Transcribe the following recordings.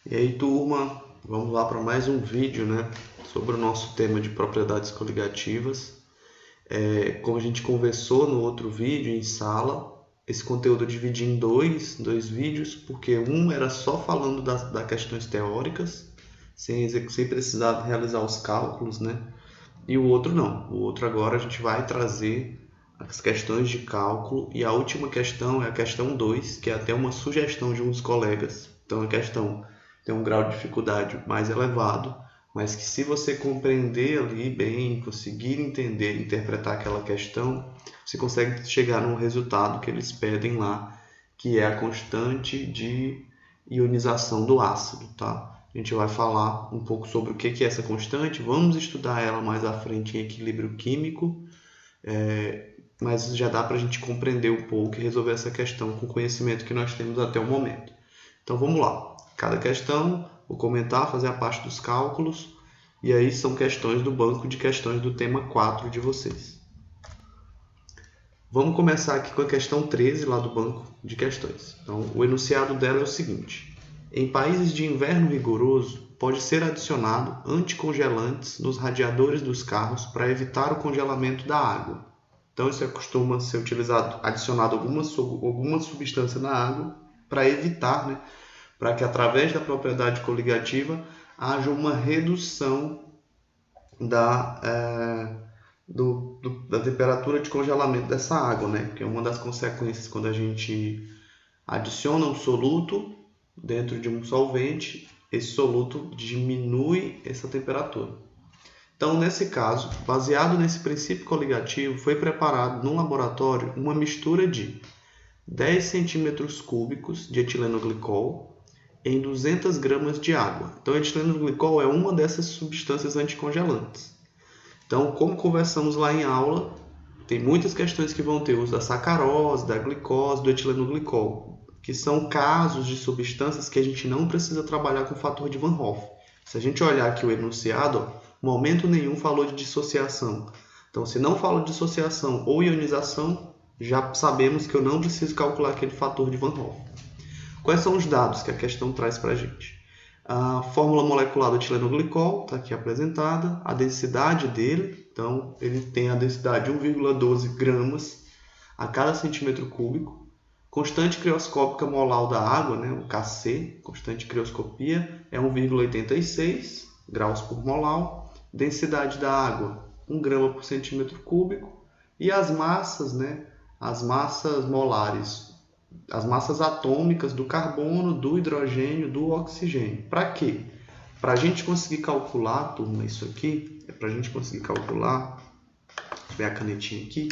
E aí, turma, vamos lá para mais um vídeo, né, sobre o nosso tema de propriedades coligativas. Como a gente conversou no outro vídeo em sala, esse conteúdo eu dividi em dois vídeos, porque um era só falando das questões teóricas, sem precisar realizar os cálculos, né? E o outro não. O outro agora a gente vai trazer as questões de cálculo, e a última questão é a questão 2, que é até uma sugestão de um dos colegas. Então a questão tem um grau de dificuldade mais elevado, mas que se você compreender ali bem, conseguir entender, interpretar aquela questão, você consegue chegar no resultado que eles pedem lá, que é a constante de ionização do ácido, tá? A gente vai falar um pouco sobre o que é essa constante, vamos estudar ela mais à frente em equilíbrio químico, mas já dá para a gente compreender um pouco e resolver essa questão com o conhecimento que nós temos até o momento. Então vamos lá, cada questão, vou comentar, fazer a parte dos cálculos, e aí são questões do banco de questões do tema 4 de vocês. Vamos começar aqui com a questão 13 lá do banco de questões. Então o enunciado dela é o seguinte: em países de inverno rigoroso, pode ser adicionado anticongelantes nos radiadores dos carros para evitar o congelamento da água. Então isso costuma ser utilizado, adicionado alguma substância na água para evitar, né, para que através da propriedade coligativa haja uma redução da temperatura de congelamento dessa água, né? Porque uma das consequências quando a gente adiciona um soluto dentro de um solvente, esse soluto diminui essa temperatura. Então, nesse caso, baseado nesse princípio coligativo, foi preparado no laboratório uma mistura de 10 centímetros cúbicos de etileno glicol em 200 gramas de água. Então, o etileno glicol é uma dessas substâncias anticongelantes. Então, como conversamos lá em aula, tem muitas questões que vão ter uso da sacarose, da glicose, do etileno glicol, que são casos de substâncias que a gente não precisa trabalhar com o fator de Van Hoff. Se a gente olhar aqui o enunciado, momento nenhum falou de dissociação. Então, se não fala de dissociação ou ionização, já sabemos que eu não preciso calcular aquele fator de Van Hoff. Quais são os dados que a questão traz para a gente? A fórmula molecular do etileno glicol está aqui apresentada, a densidade dele, então ele tem a densidade de 1,12 gramas a cada centímetro cúbico, constante crioscópica molar da água, né, o Kc, constante crioscopia, é 1,86 graus por molar, densidade da água 1 grama por centímetro cúbico, e as massas, né, as massas molares, as massas atômicas do carbono, do hidrogênio, do oxigênio. Para quê? Para a gente conseguir calcular, turma, isso aqui, para a gente conseguir calcular, vou ver a canetinha aqui,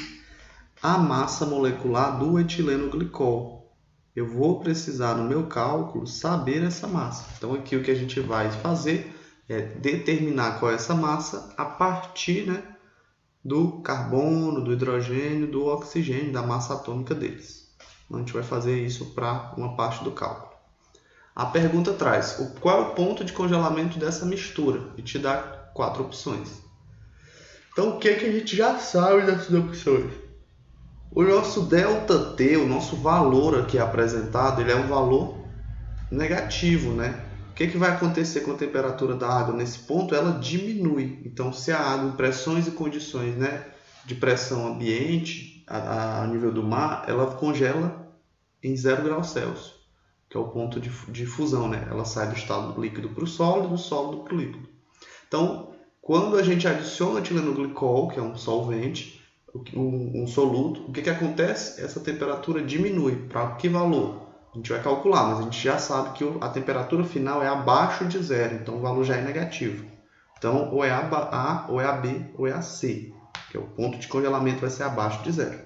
a massa molecular do etileno glicol. Eu vou precisar, no meu cálculo, saber essa massa. Então, aqui o que a gente vai fazer é determinar qual é essa massa a partir, né, do carbono, do hidrogênio, do oxigênio, da massa atômica deles. Então, a gente vai fazer isso para uma parte do cálculo. A pergunta traz qual é o ponto de congelamento dessa mistura e te dá 4 opções. Então, o que a gente já sabe dessas opções? O nosso ΔT, o nosso valor aqui apresentado, ele é um valor negativo, né? O que vai acontecer com a temperatura da água? Nesse ponto, ela diminui. Então, se a água em pressões e condições, né, de pressão ambiente, a nível do mar, ela congela em 0 graus Celsius, que é o ponto de fusão, né? Ela sai do estado líquido para o sólido, do sólido para o líquido. Então, quando a gente adiciona etileno glicol, que é um solvente, um soluto, o que acontece? Essa temperatura diminui. Para que valor? A gente vai calcular, mas a gente já sabe que a temperatura final é abaixo de zero, então o valor já é negativo. Então, ou é A, ou é a B, ou é a C, que é o ponto de congelamento vai ser abaixo de zero.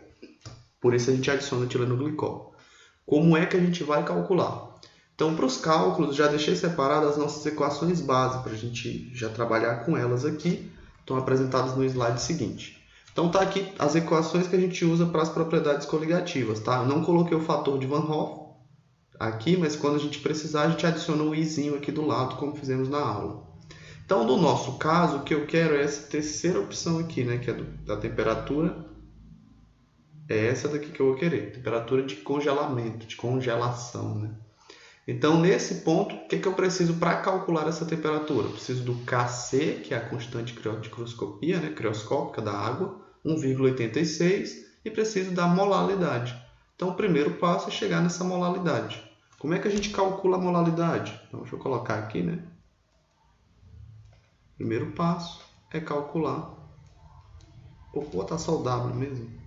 Por isso a gente adiciona etileno glicol. Como é que a gente vai calcular? Então, para os cálculos, já deixei separadas as nossas equações base, para a gente já trabalhar com elas aqui. Estão apresentadas no slide seguinte. Então, está aqui as equações que a gente usa para as propriedades coligativas. Tá? Eu não coloquei o fator de Van Hoff aqui, mas quando a gente precisar, a gente adiciona o izinho aqui do lado, como fizemos na aula. Então, no nosso caso, o que eu quero é essa terceira opção aqui, né, que é da temperatura. É essa daqui que eu vou querer, temperatura de congelamento, de congelação, né? Então, nesse ponto, o que eu preciso para calcular essa temperatura? Eu preciso do Kc, que é a constante de crioscopia, né, crioscópica da água, 1,86, e preciso da molaridade. Então, o primeiro passo é chegar nessa molaridade. Como é que a gente calcula a molaridade? Então, deixa eu colocar aqui, né? Primeiro passo é calcular. Vou botar só o W mesmo.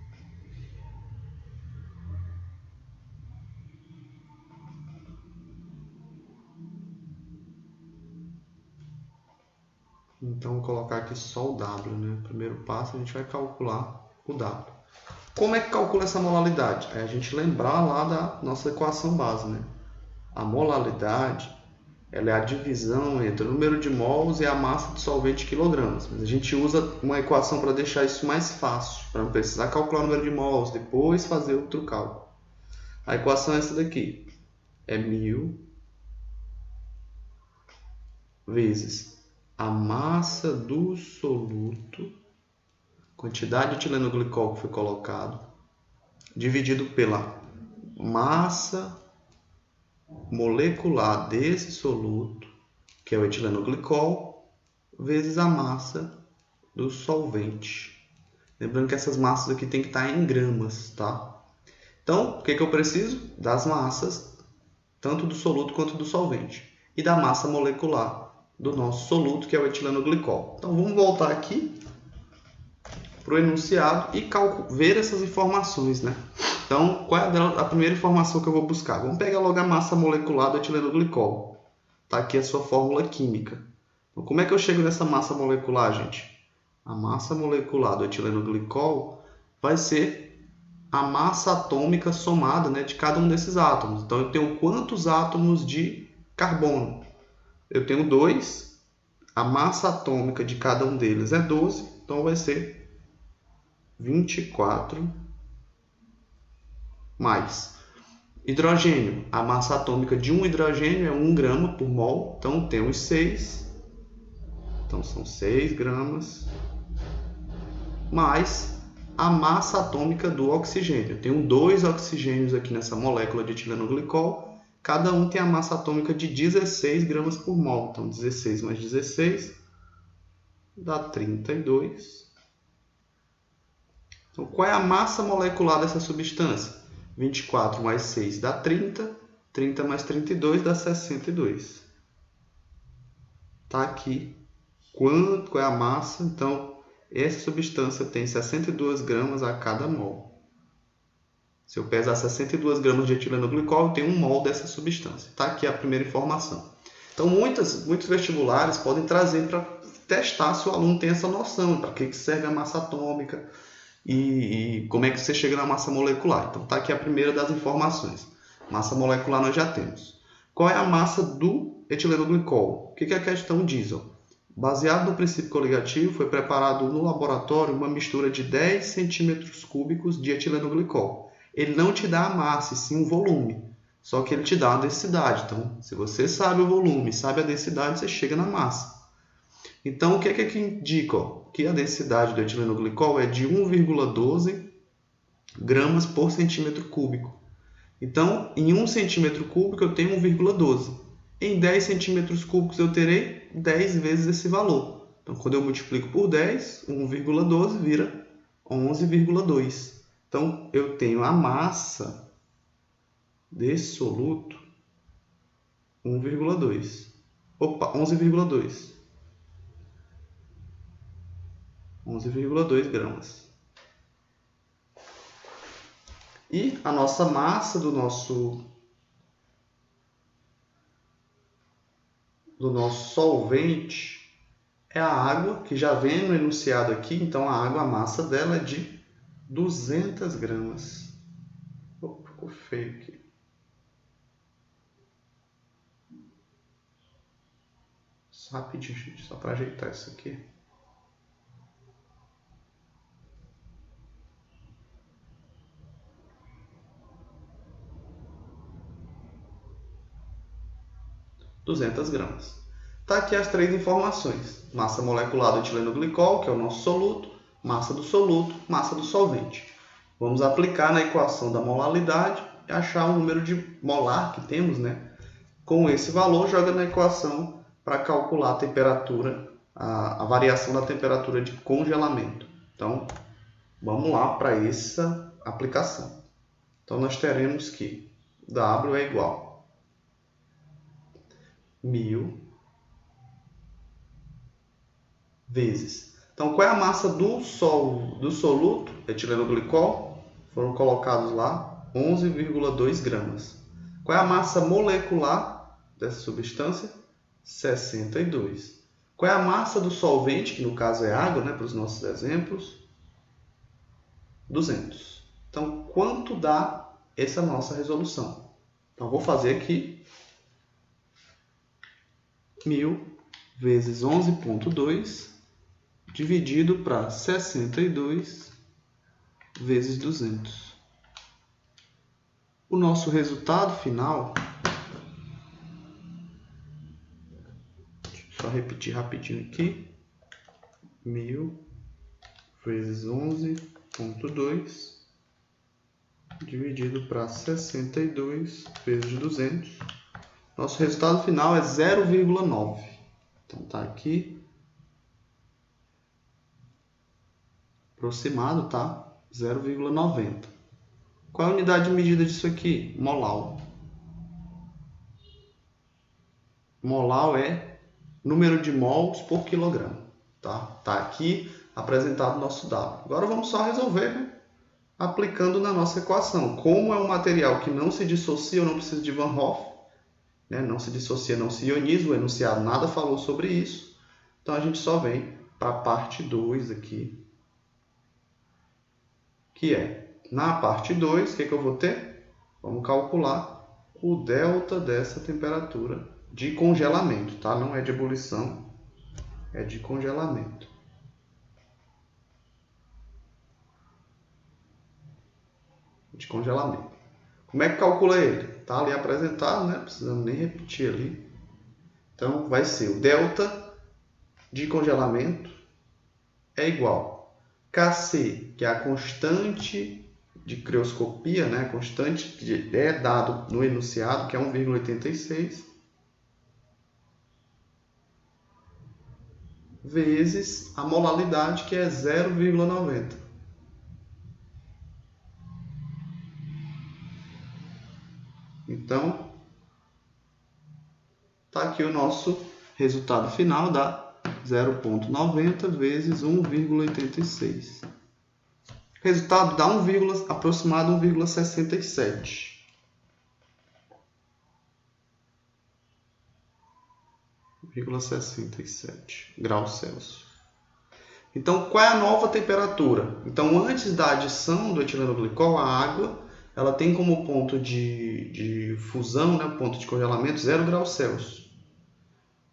Então, vou colocar aqui só o W, né? Primeiro passo, a gente vai calcular o W. Como é que calcula essa molaridade? É a gente lembrar lá da nossa equação base, né? A molaridade, ela é a divisão entre o número de mols e a massa de solvente em quilogramas. Mas a gente usa uma equação para deixar isso mais fácil, para não precisar calcular o número de mols, depois fazer outro cálculo. A equação é essa daqui. É 1000 vezes a massa do soluto, quantidade de etilenoglicol que foi colocado, dividido pela massa molecular desse soluto, que é o etilenoglicol, vezes a massa do solvente. Lembrando que essas massas aqui tem que estar em gramas, tá? Então, o que eu preciso? Das massas, tanto do soluto quanto do solvente. E da massa molecular do nosso soluto, que é o etilenoglicol. Então, vamos voltar aqui para o enunciado e ver essas informações, né? Então, qual é a primeira informação que eu vou buscar? Vamos pegar logo a massa molecular do etilenoglicol. Está aqui a sua fórmula química. Então, como é que eu chego nessa massa molecular, gente? A massa molecular do etilenoglicol vai ser a massa atômica somada, né, de cada um desses átomos. Então, eu tenho quantos átomos de carbono? Eu tenho 2. A massa atômica de cada um deles é 12. Então, vai ser 24 mais. Hidrogênio. A massa atômica de um hidrogênio é 1 grama por mol. Então, temos 6. Então, são 6 gramas. Mais a massa atômica do oxigênio. Eu tenho 2 oxigênios aqui nessa molécula de etilenoglicol. Cada um tem a massa atômica de 16 gramas por mol. Então, 16 mais 16 dá 32. Então, qual é a massa molecular dessa substância? 24 mais 6 dá 30. 30 mais 32 dá 62. Está aqui. Qual é a massa? Então, essa substância tem 62 gramas a cada mol. Se eu pesar 62 gramas de etilenoglicol, eu tenho 1 mol dessa substância. Está aqui a primeira informação. Então, muitos vestibulares podem trazer para testar se o aluno tem essa noção, para que serve a massa atômica e como é que você chega na massa molecular. Então, está aqui a primeira das informações. Massa molecular nós já temos. Qual é a massa do etilenoglicol? O que a questão diz? Baseado no princípio coligativo, foi preparado no laboratório uma mistura de 10 centímetros cúbicos de etilenoglicol. Ele não te dá a massa, e sim o volume. Só que ele te dá a densidade. Então, se você sabe o volume, sabe a densidade, você chega na massa. Então, o que é que indica? Que a densidade do etilenoglicol é de 1,12 gramas por centímetro cúbico. Então, em 1 centímetro cúbico eu tenho 1,12. Em 10 centímetros cúbicos eu terei 10 vezes esse valor. Então, quando eu multiplico por 10, 1,12 vira 11,2. Então, eu tenho a massa desse soluto 1,2. Opa, 11,2. 11,2 gramas. E a nossa massa do nosso solvente é a água, que já vem no enunciado aqui. Então, a água, a massa dela é de 200 gramas. Opa, ficou feio aqui. Só rapidinho, gente, só para ajeitar isso aqui. gramas. Tá aqui as 3 informações. Massa molecular do etilenoglicol, que é o nosso soluto, massa do soluto, massa do solvente. Vamos aplicar na equação da molaridade e achar o número de molar que temos, né, com esse valor, joga na equação para calcular a temperatura, a variação da temperatura de congelamento. Então, vamos lá para essa aplicação. Então, nós teremos que W é igual a 1000 vezes. Então, qual é a massa do soluto etilenoglicol? Foram colocados lá 11,2 gramas. Qual é a massa molecular dessa substância? 62. Qual é a massa do solvente, que no caso é água, né, para os nossos exemplos? 200. Então, quanto dá essa nossa resolução? Então, vou fazer aqui 1000 vezes 11,2 dividido para 62 vezes 200. O nosso resultado final, deixa eu só repetir rapidinho aqui, 1000 vezes 11,2 dividido para 62 vezes 200. Nosso resultado final é 0,9. Então tá aqui, aproximado, tá? 0,90. Qual é a unidade de medida disso aqui? Molar. Molar é número de mols por quilograma, tá? Tá aqui apresentado o nosso dado. Agora vamos só resolver, né? Aplicando na nossa equação. Como é um material que não se dissocia, eu não preciso de Van Hoff, né? Não se dissocia, não se ioniza, o enunciado nada falou sobre isso. Então a gente só vem para a parte 2 aqui, que é, na parte 2, o que eu vou ter? Vamos calcular o delta dessa temperatura de congelamento, tá? Não é de ebulição, é de congelamento. De congelamento. Como é que calcula ele? Tá ali apresentado, né? Precisamos nem repetir ali. Então, vai ser o delta de congelamento é igual a Kc, que é a constante de crioscopia, né? Constante que é dado no enunciado, que é 1,86, vezes a molaridade, que é 0,90. Então, está aqui o nosso resultado final, dá 0,90 vezes 1,86. Resultado dá aproximado 1,67. graus Celsius. Então, qual é a nova temperatura? Então, antes da adição do etilenoglicol, a água, ela tem como ponto de fusão, né, ponto de congelamento, 0 graus Celsius.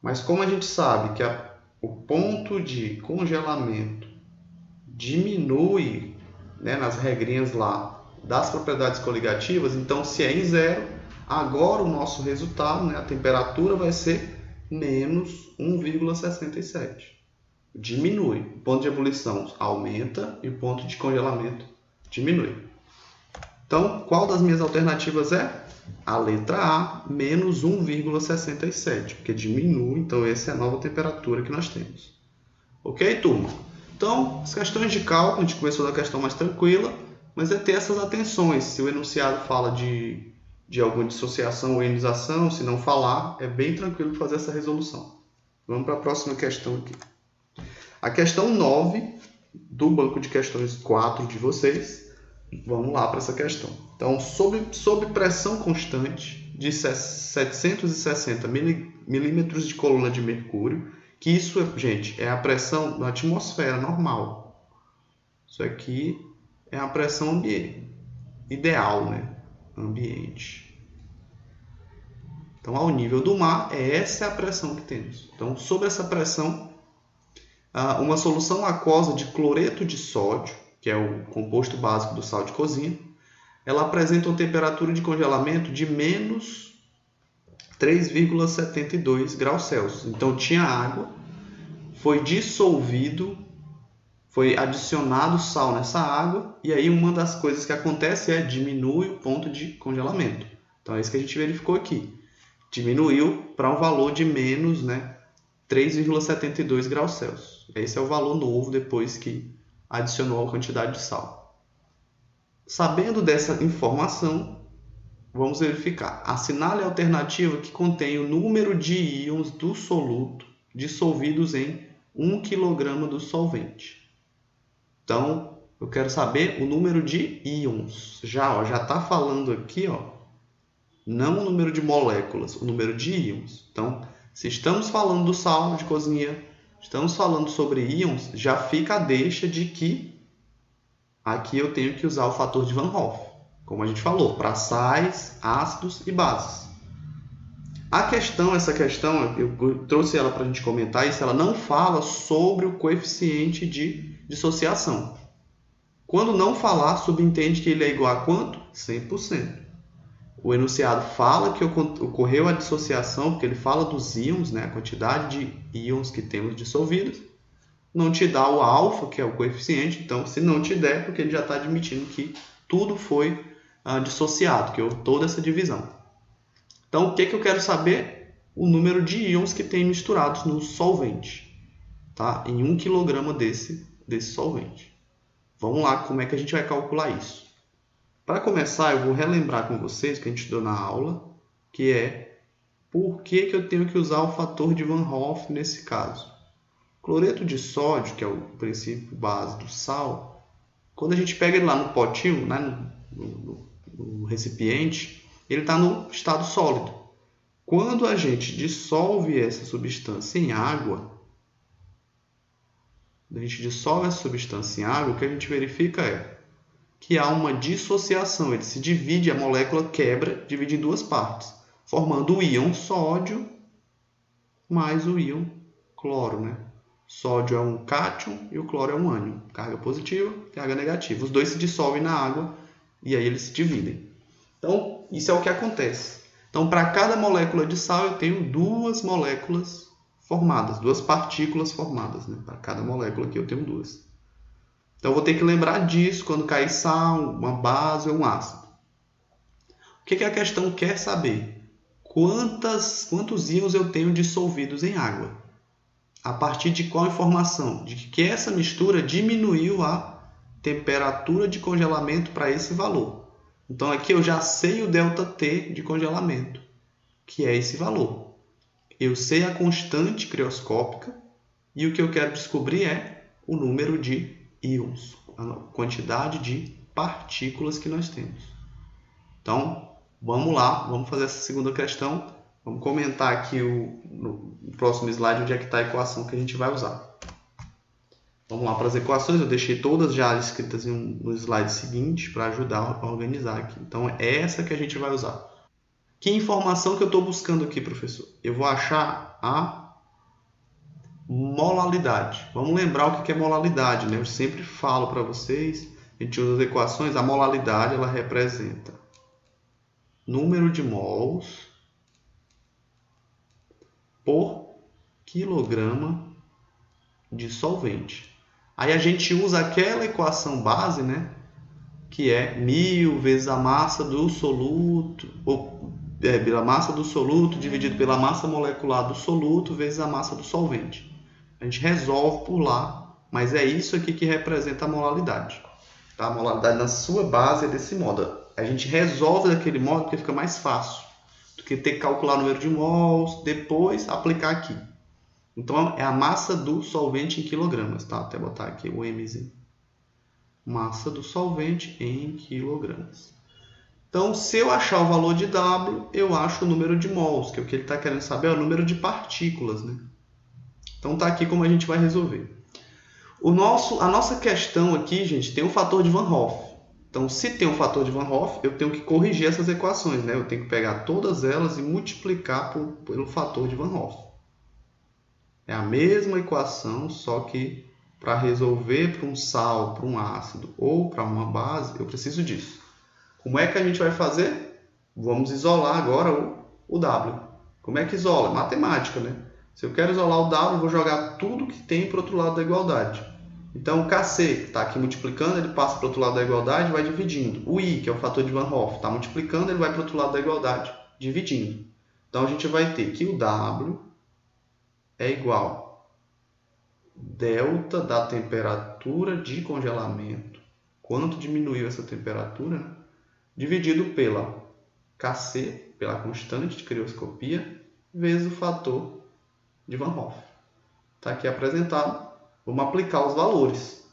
Mas como a gente sabe que o ponto de congelamento diminui, né, nas regrinhas lá das propriedades coligativas, então se é em 0, agora o nosso resultado, né, a temperatura vai ser menos 1,67. Diminui. O ponto de ebulição aumenta e o ponto de congelamento diminui. Então, qual das minhas alternativas é? A letra A, menos 1,67, porque diminui, então essa é a nova temperatura que nós temos. Ok, turma? Então, as questões de cálculo, a gente começou da questão mais tranquila, mas é ter essas atenções. Se o enunciado fala de alguma dissociação ou ionização, se não falar, é bem tranquilo fazer essa resolução. Vamos para a próxima questão aqui. A questão 9 do banco de questões 4 de vocês. Vamos lá para essa questão. Então, sob pressão constante de 760 milímetros de coluna de mercúrio, que isso, gente, é a pressão na atmosfera normal. Isso aqui é a pressão ambiente, ideal, né? Ambiente. Então, ao nível do mar, essa é a pressão que temos. Então, sob essa pressão, uma solução aquosa de cloreto de sódio, que é o composto básico do sal de cozinha, ela apresenta uma temperatura de congelamento de menos 3,72 graus Celsius. Então, tinha água, foi dissolvido, foi adicionado sal nessa água, e aí uma das coisas que acontece é diminui o ponto de congelamento. Então, é isso que a gente verificou aqui. Diminuiu para um valor de menos, né, 3,72 graus Celsius. Esse é o valor novo depois que adicionou a quantidade de sal. Sabendo dessa informação, vamos verificar. Assinale a alternativa que contém o número de íons do soluto dissolvidos em 1 kg do solvente. Então, eu quero saber o número de íons. Já está falando aqui, não o número de moléculas, o número de íons. Então, se estamos falando do sal de cozinha, estamos falando sobre íons, já fica a deixa de que aqui eu tenho que usar o fator de Van Hoff, como a gente falou, para sais, ácidos e bases. Essa questão, eu trouxe ela para a gente comentar, isso ela não fala sobre o coeficiente de dissociação. Quando não falar, subentende que ele é igual a quanto? 100%. O enunciado fala que ocorreu a dissociação, porque ele fala dos íons, né, a quantidade de íons que temos dissolvidos. Não te dá o alfa, que é o coeficiente, então se não te der, porque ele já está admitindo que tudo foi dissociado, que houve toda essa divisão. Então, o que eu quero saber? O número de íons que tem misturados no solvente, tá? Em 1 kg desse solvente. Vamos lá, como é que a gente vai calcular isso? Para começar, eu vou relembrar com vocês que a gente estudou na aula, que é por que eu tenho que usar o fator de Van Hoff nesse caso. Cloreto de sódio, que é o princípio base do sal, quando a gente pega ele lá no potinho, né, no recipiente, ele está no estado sólido. Quando a gente dissolve essa substância em água, o que a gente verifica é que há uma dissociação, ele se divide, a molécula quebra, divide em duas partes, formando o íon sódio mais o íon cloro, né? Sódio é um cátion e o cloro é um ânion, carga positiva, carga negativa. Os dois se dissolvem na água e aí eles se dividem. Então, isso é o que acontece. Então, para cada molécula de sal, eu tenho duas moléculas formadas, duas partículas formadas, né? Para cada molécula aqui eu tenho duas. Então, eu vou ter que lembrar disso quando cair sal, uma base ou um ácido. O que a questão quer saber? Quantos íons eu tenho dissolvidos em água? A partir de qual informação? De que essa mistura diminuiu a temperatura de congelamento para esse valor. Então, aqui eu já sei o ΔT de congelamento, que é esse valor. Eu sei a constante crioscópica e o que eu quero descobrir é o número de íons, a quantidade de partículas que nós temos. Então, vamos lá, vamos fazer essa segunda questão. Vamos comentar aqui no próximo slide onde é que está a equação que a gente vai usar. Vamos lá para as equações, eu deixei todas já escritas no slide seguinte para ajudar a organizar aqui. Então, é essa que a gente vai usar. Que informação que eu estou buscando aqui, professor? Eu vou achar a molalidade. Vamos lembrar o que é molalidade, né? Eu sempre falo para vocês, a gente usa as equações, a molalidade ela representa número de mols por quilograma de solvente. Aí a gente usa aquela equação base, né? Que é 1000 vezes a massa do soluto, a massa do soluto dividido pela massa molecular do soluto vezes a massa do solvente. A gente resolve por lá, mas é isso aqui que representa a molalidade. Tá? A molalidade na sua base é desse modo. A gente resolve daquele modo porque fica mais fácil do que ter que calcular o número de mols, depois aplicar aqui. Então, é a massa do solvente em quilogramas, tá? Até botar aqui o Mzinho. Massa do solvente em quilogramas. Então, se eu achar o valor de W, eu acho o número de mols, que é o que ele está querendo saber, é o número de partículas, né? Então, tá aqui como a gente vai resolver. A nossa questão aqui, gente, tem o fator de Van Hoff. Então, se tem um fator de Van Hoff, eu tenho que corrigir essas equações, né? Eu tenho que pegar todas elas e multiplicar pelo fator de Van Hoff. É a mesma equação, só que para resolver para um sal, para um ácido ou para uma base, eu preciso disso. Como é que a gente vai fazer? Vamos isolar agora o W. Como é que isola? Matemática, né? Se eu quero isolar o W, eu vou jogar tudo que tem para o outro lado da igualdade. Então, o Kc, que está aqui multiplicando, ele passa para o outro lado da igualdade e vai dividindo. O I, que é o fator de Van Hoff, está multiplicando, ele vai para o outro lado da igualdade, dividindo. Então, a gente vai ter que o W é igual a delta da temperatura de congelamento, quanto diminuiu essa temperatura, né? Dividido pela Kc, pela constante de crioscopia, vezes o fator de Van Hoff. Está aqui apresentado. Vamos aplicar os valores.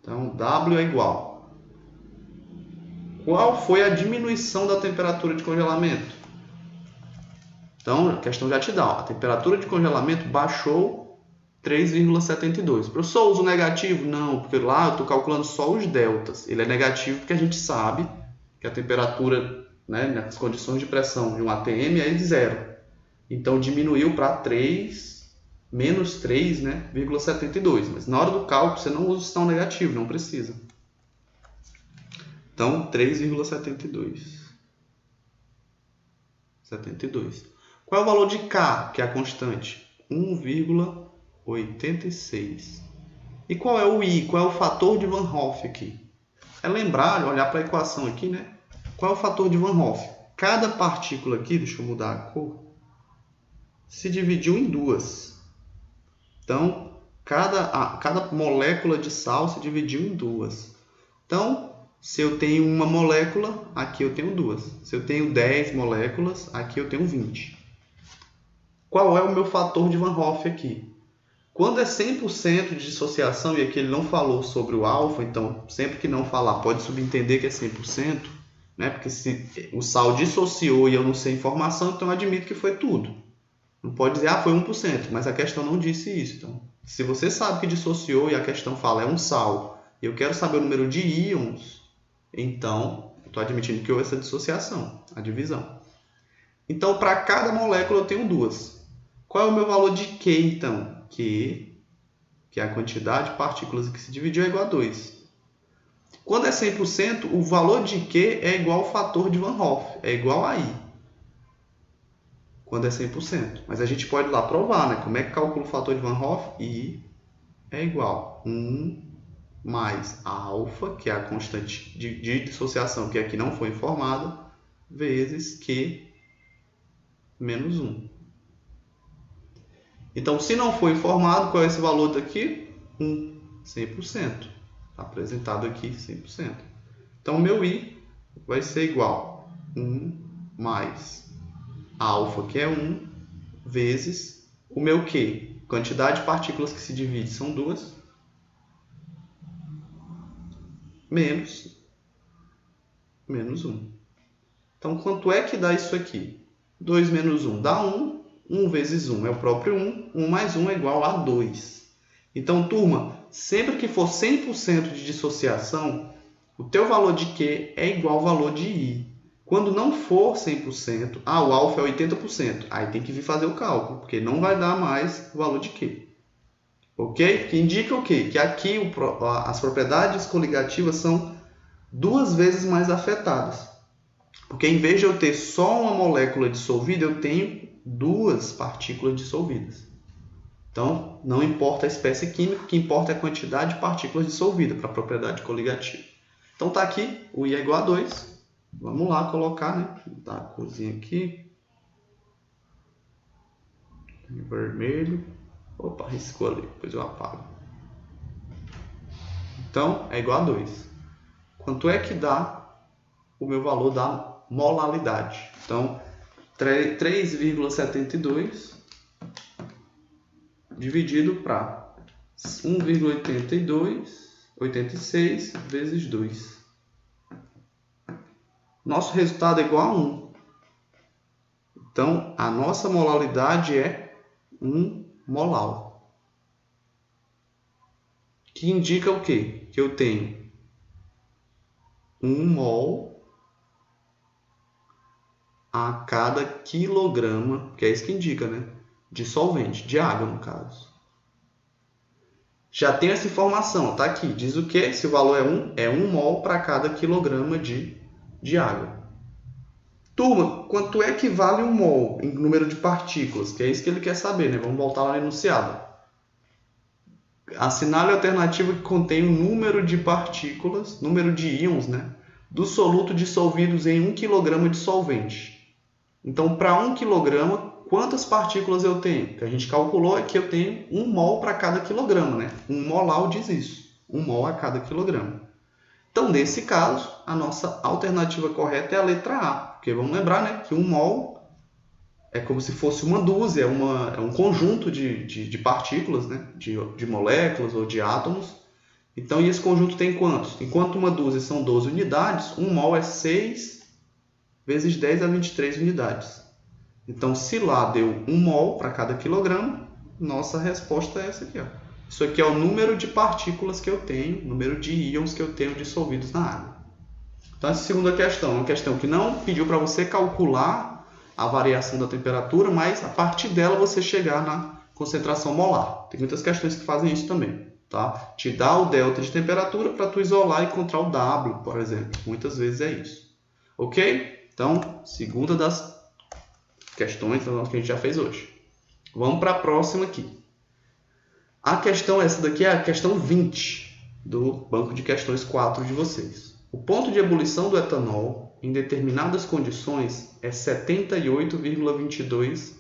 Então, W é igual. Qual foi a diminuição da temperatura de congelamento? Então, a questão já te dá. A temperatura de congelamento baixou 3,72. Professor, uso negativo? Não, porque lá eu estou calculando só os deltas. Ele é negativo porque a gente sabe que a temperatura, né, nas condições de pressão de um ATM é de 0. Então, diminuiu para menos 3, né, 0,72. Mas na hora do cálculo, você não usa o sinal negativo, não precisa. Então, 3,72. 72. Qual é o valor de K, que é a constante? 1,86. E qual é o I? Qual é o fator de Van Hoff aqui? É lembrar, olhar para a equação aqui, né? Qual é o fator de Van Hoff? Cada partícula aqui, deixa eu mudar a cor, se dividiu em duas. Então, cada molécula de sal se dividiu em duas. Então, se eu tenho uma molécula, aqui eu tenho duas. Se eu tenho 10 moléculas, aqui eu tenho 20. Qual é o meu fator de Van Hoff aqui? Quando é 100% de dissociação, e aqui ele não falou sobre o alfa, então sempre que não falar pode subentender que é 100%, né? Porque se o sal dissociou e eu não sei a informação, então eu admito que foi tudo. Não pode dizer, foi 1%, mas a questão não disse isso. Então, se você sabe que dissociou e a questão fala é um sal, e eu quero saber o número de íons, então eu estou admitindo que houve essa dissociação, a divisão. Então, para cada molécula eu tenho duas. Qual é o meu valor de Q, então? Q, que é a quantidade de partículas que se dividiu, é igual a 2. Quando é 100%, o valor de Q é igual ao fator de Van Hoff, é igual a I. Quando é 100%. Mas a gente pode ir lá provar, né? Como é que calcula o fator de Van Hoff? I é igual a 1 mais a alfa, que é a constante de dissociação, que aqui não foi informada, vezes Q menos 1. Então, se não foi informado, qual é esse valor daqui? 100%. Está apresentado aqui 100%. Então, o meu I vai ser igual a 1 mais a alfa, que é 1, vezes o meu Q. Quantidade de partículas que se divide são 2, menos 1. Então, quanto é que dá isso aqui? 2 menos 1 dá 1. 1 vezes 1 é o próprio 1. 1 mais 1 é igual a 2. Então, turma, sempre que for 100% de dissociação, o teu valor de Q é igual ao valor de I. Quando não for 100%, o alfa é 80%. Aí tem que vir fazer o cálculo, porque não vai dar mais o valor de Q. Ok? Que indica o quê? Que aqui as propriedades coligativas são 2 vezes mais afetadas. Porque em vez de eu ter só uma molécula dissolvida, eu tenho 2 partículas dissolvidas. Então, não importa a espécie química, o que importa é a quantidade de partículas dissolvidas para a propriedade coligativa. Então, está aqui, o I é igual a 2. Vamos lá colocar, né? Vou dar a corzinha aqui. Em vermelho. Opa, riscou ali, depois eu apago. Então, é igual a 2. Quanto é que dá o meu valor da molalidade? Então, 3,72 dividido para 1,86 vezes 2. Nosso resultado é igual a 1. Então, a nossa molalidade é 1 molar. Que indica o quê? Que eu tenho 1 mol a cada quilograma, que é isso que indica, né? De solvente, de água no caso. Já tem essa informação, tá aqui. Diz o quê? Se o valor é 1 mol para cada quilograma de água. Turma, quanto é que vale 1 mol em número de partículas? Que é isso que ele quer saber, né? Vamos voltar lá no enunciado. Assinale a alternativa que contém o número de partículas, número de íons, né? do soluto dissolvidos em 1 kg de solvente. Então, para 1 kg, quantas partículas eu tenho? O que a gente calculou é que eu tenho 1 mol para cada quilograma, né? 1 molar diz isso, 1 mol a cada quilograma. Então, nesse caso, a nossa alternativa correta é a letra A, porque vamos lembrar, né, que 1 mol é como se fosse uma dúzia, é um conjunto de partículas, né, de moléculas ou de átomos. Então, e esse conjunto tem quantos? Enquanto uma dúzia são 12 unidades, 1 mol é 6 vezes 10 a 23 unidades. Então, se lá deu 1 mol para cada quilograma, nossa resposta é essa aqui, ó. Isso aqui é o número de partículas que eu tenho, número de íons que eu tenho dissolvidos na água. Então, essa segunda questão é uma questão que não pediu para você calcular a variação da temperatura, mas a partir dela você chegar na concentração molar. Tem muitas questões que fazem isso também, tá? Te dá o delta de temperatura para tu isolar e encontrar o W, por exemplo. Muitas vezes é isso. Ok? Então, segunda das questões que a gente já fez hoje. Vamos para a próxima aqui. A questão, essa daqui é a questão 20 do banco de questões 4 de vocês. O ponto de ebulição do etanol em determinadas condições é 78,22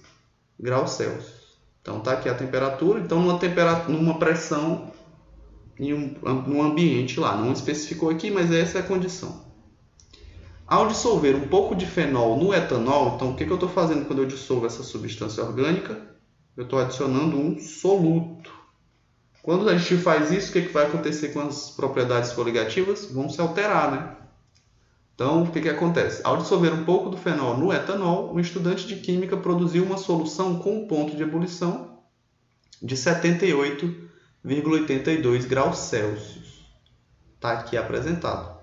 graus Celsius. Então, está aqui a temperatura. Então, numa pressão num ambiente lá. Não especificou aqui, mas essa é a condição. Ao dissolver um pouco de fenol no etanol, então o que eu estou fazendo quando eu dissolvo essa substância orgânica? Eu estou adicionando um soluto. Quando a gente faz isso, o que vai acontecer com as propriedades coligativas? Vão se alterar, né? Então, o que acontece? Ao dissolver um pouco do fenol no etanol, o estudante de química produziu uma solução com um ponto de ebulição de 78,82 graus Celsius. Está aqui apresentado.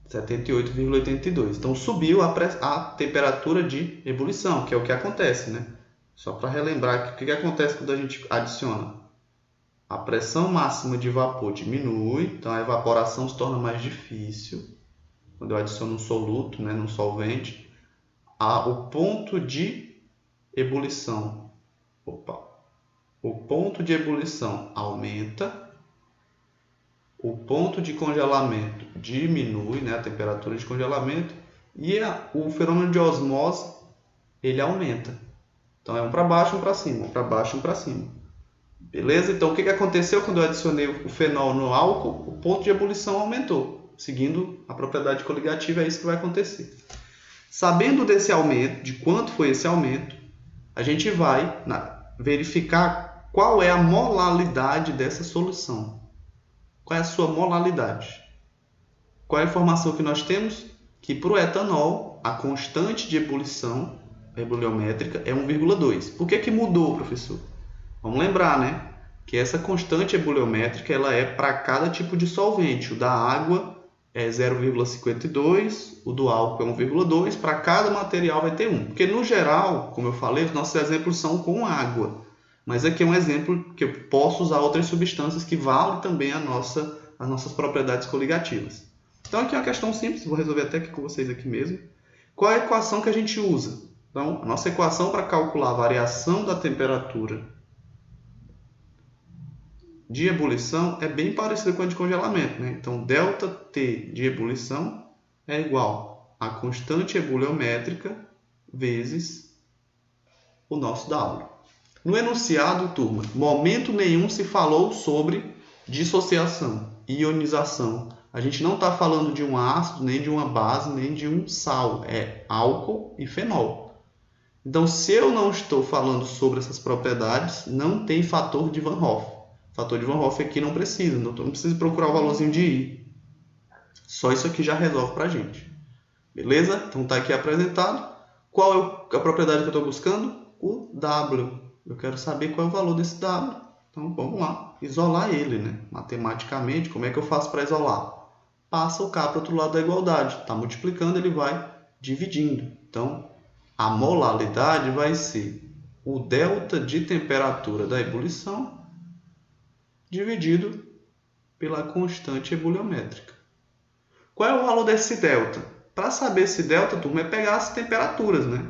78,82. Então, subiu a temperatura de ebulição, que é o que acontece, né? Só para relembrar, o que acontece quando a gente adiciona? A pressão máxima de vapor diminui, então a evaporação se torna mais difícil. Quando eu adiciono um soluto, né, num solvente, o ponto de ebulição, o ponto de ebulição aumenta, o ponto de congelamento diminui, né, a temperatura de congelamento, e o fenômeno de osmose ele aumenta. Então é um para baixo, um para cima, um para baixo, um para cima. Beleza? Então, o que aconteceu quando eu adicionei o fenol no álcool? O ponto de ebulição aumentou. Seguindo a propriedade coligativa, é isso que vai acontecer. Sabendo desse aumento, de quanto foi esse aumento, a gente vai verificar qual é a molalidade dessa solução. Qual é a sua molalidade? Qual é a informação que nós temos? Que para o etanol, a constante de ebulição ebuliométrica é 1,2. Por que mudou, professor? Vamos lembrar, né, que essa constante ebuliométrica ela é para cada tipo de solvente. O da água é 0,52, o do álcool é 1,2, para cada material vai ter 1. Porque, no geral, como eu falei, os nossos exemplos são com água. Mas aqui é um exemplo que eu posso usar outras substâncias que valem também as nossas propriedades coligativas. Então, aqui é uma questão simples, vou resolver até aqui com vocês aqui mesmo. Qual é a equação que a gente usa? Então, a nossa equação para calcular a variação da temperatura de ebulição é bem parecida com a de congelamento, né? Então, ΔT de ebulição é igual a constante ebuliométrica vezes o nosso W. No enunciado, turma, momento nenhum se falou sobre dissociação, ionização. A gente não está falando de um ácido, nem de uma base, nem de um sal. É álcool e fenol. Então, se eu não estou falando sobre essas propriedades, não tem fator de Van Hoff. Fator de Van Hoff aqui não precisa, não precisa procurar o valorzinho de I. Só isso aqui já resolve para a gente. Beleza? Então está aqui apresentado. Qual é a propriedade que eu estou buscando? O W. Eu quero saber qual é o valor desse W. Então vamos lá, isolar ele, né? Matematicamente, como é que eu faço para isolar? Passa o K para o outro lado da igualdade. Está multiplicando, ele vai dividindo. Então, a molalidade vai ser o delta de temperatura da ebulição dividido pela constante ebuliométrica. Qual é o valor desse delta? Para saber esse delta, turma, é pegar as temperaturas, né?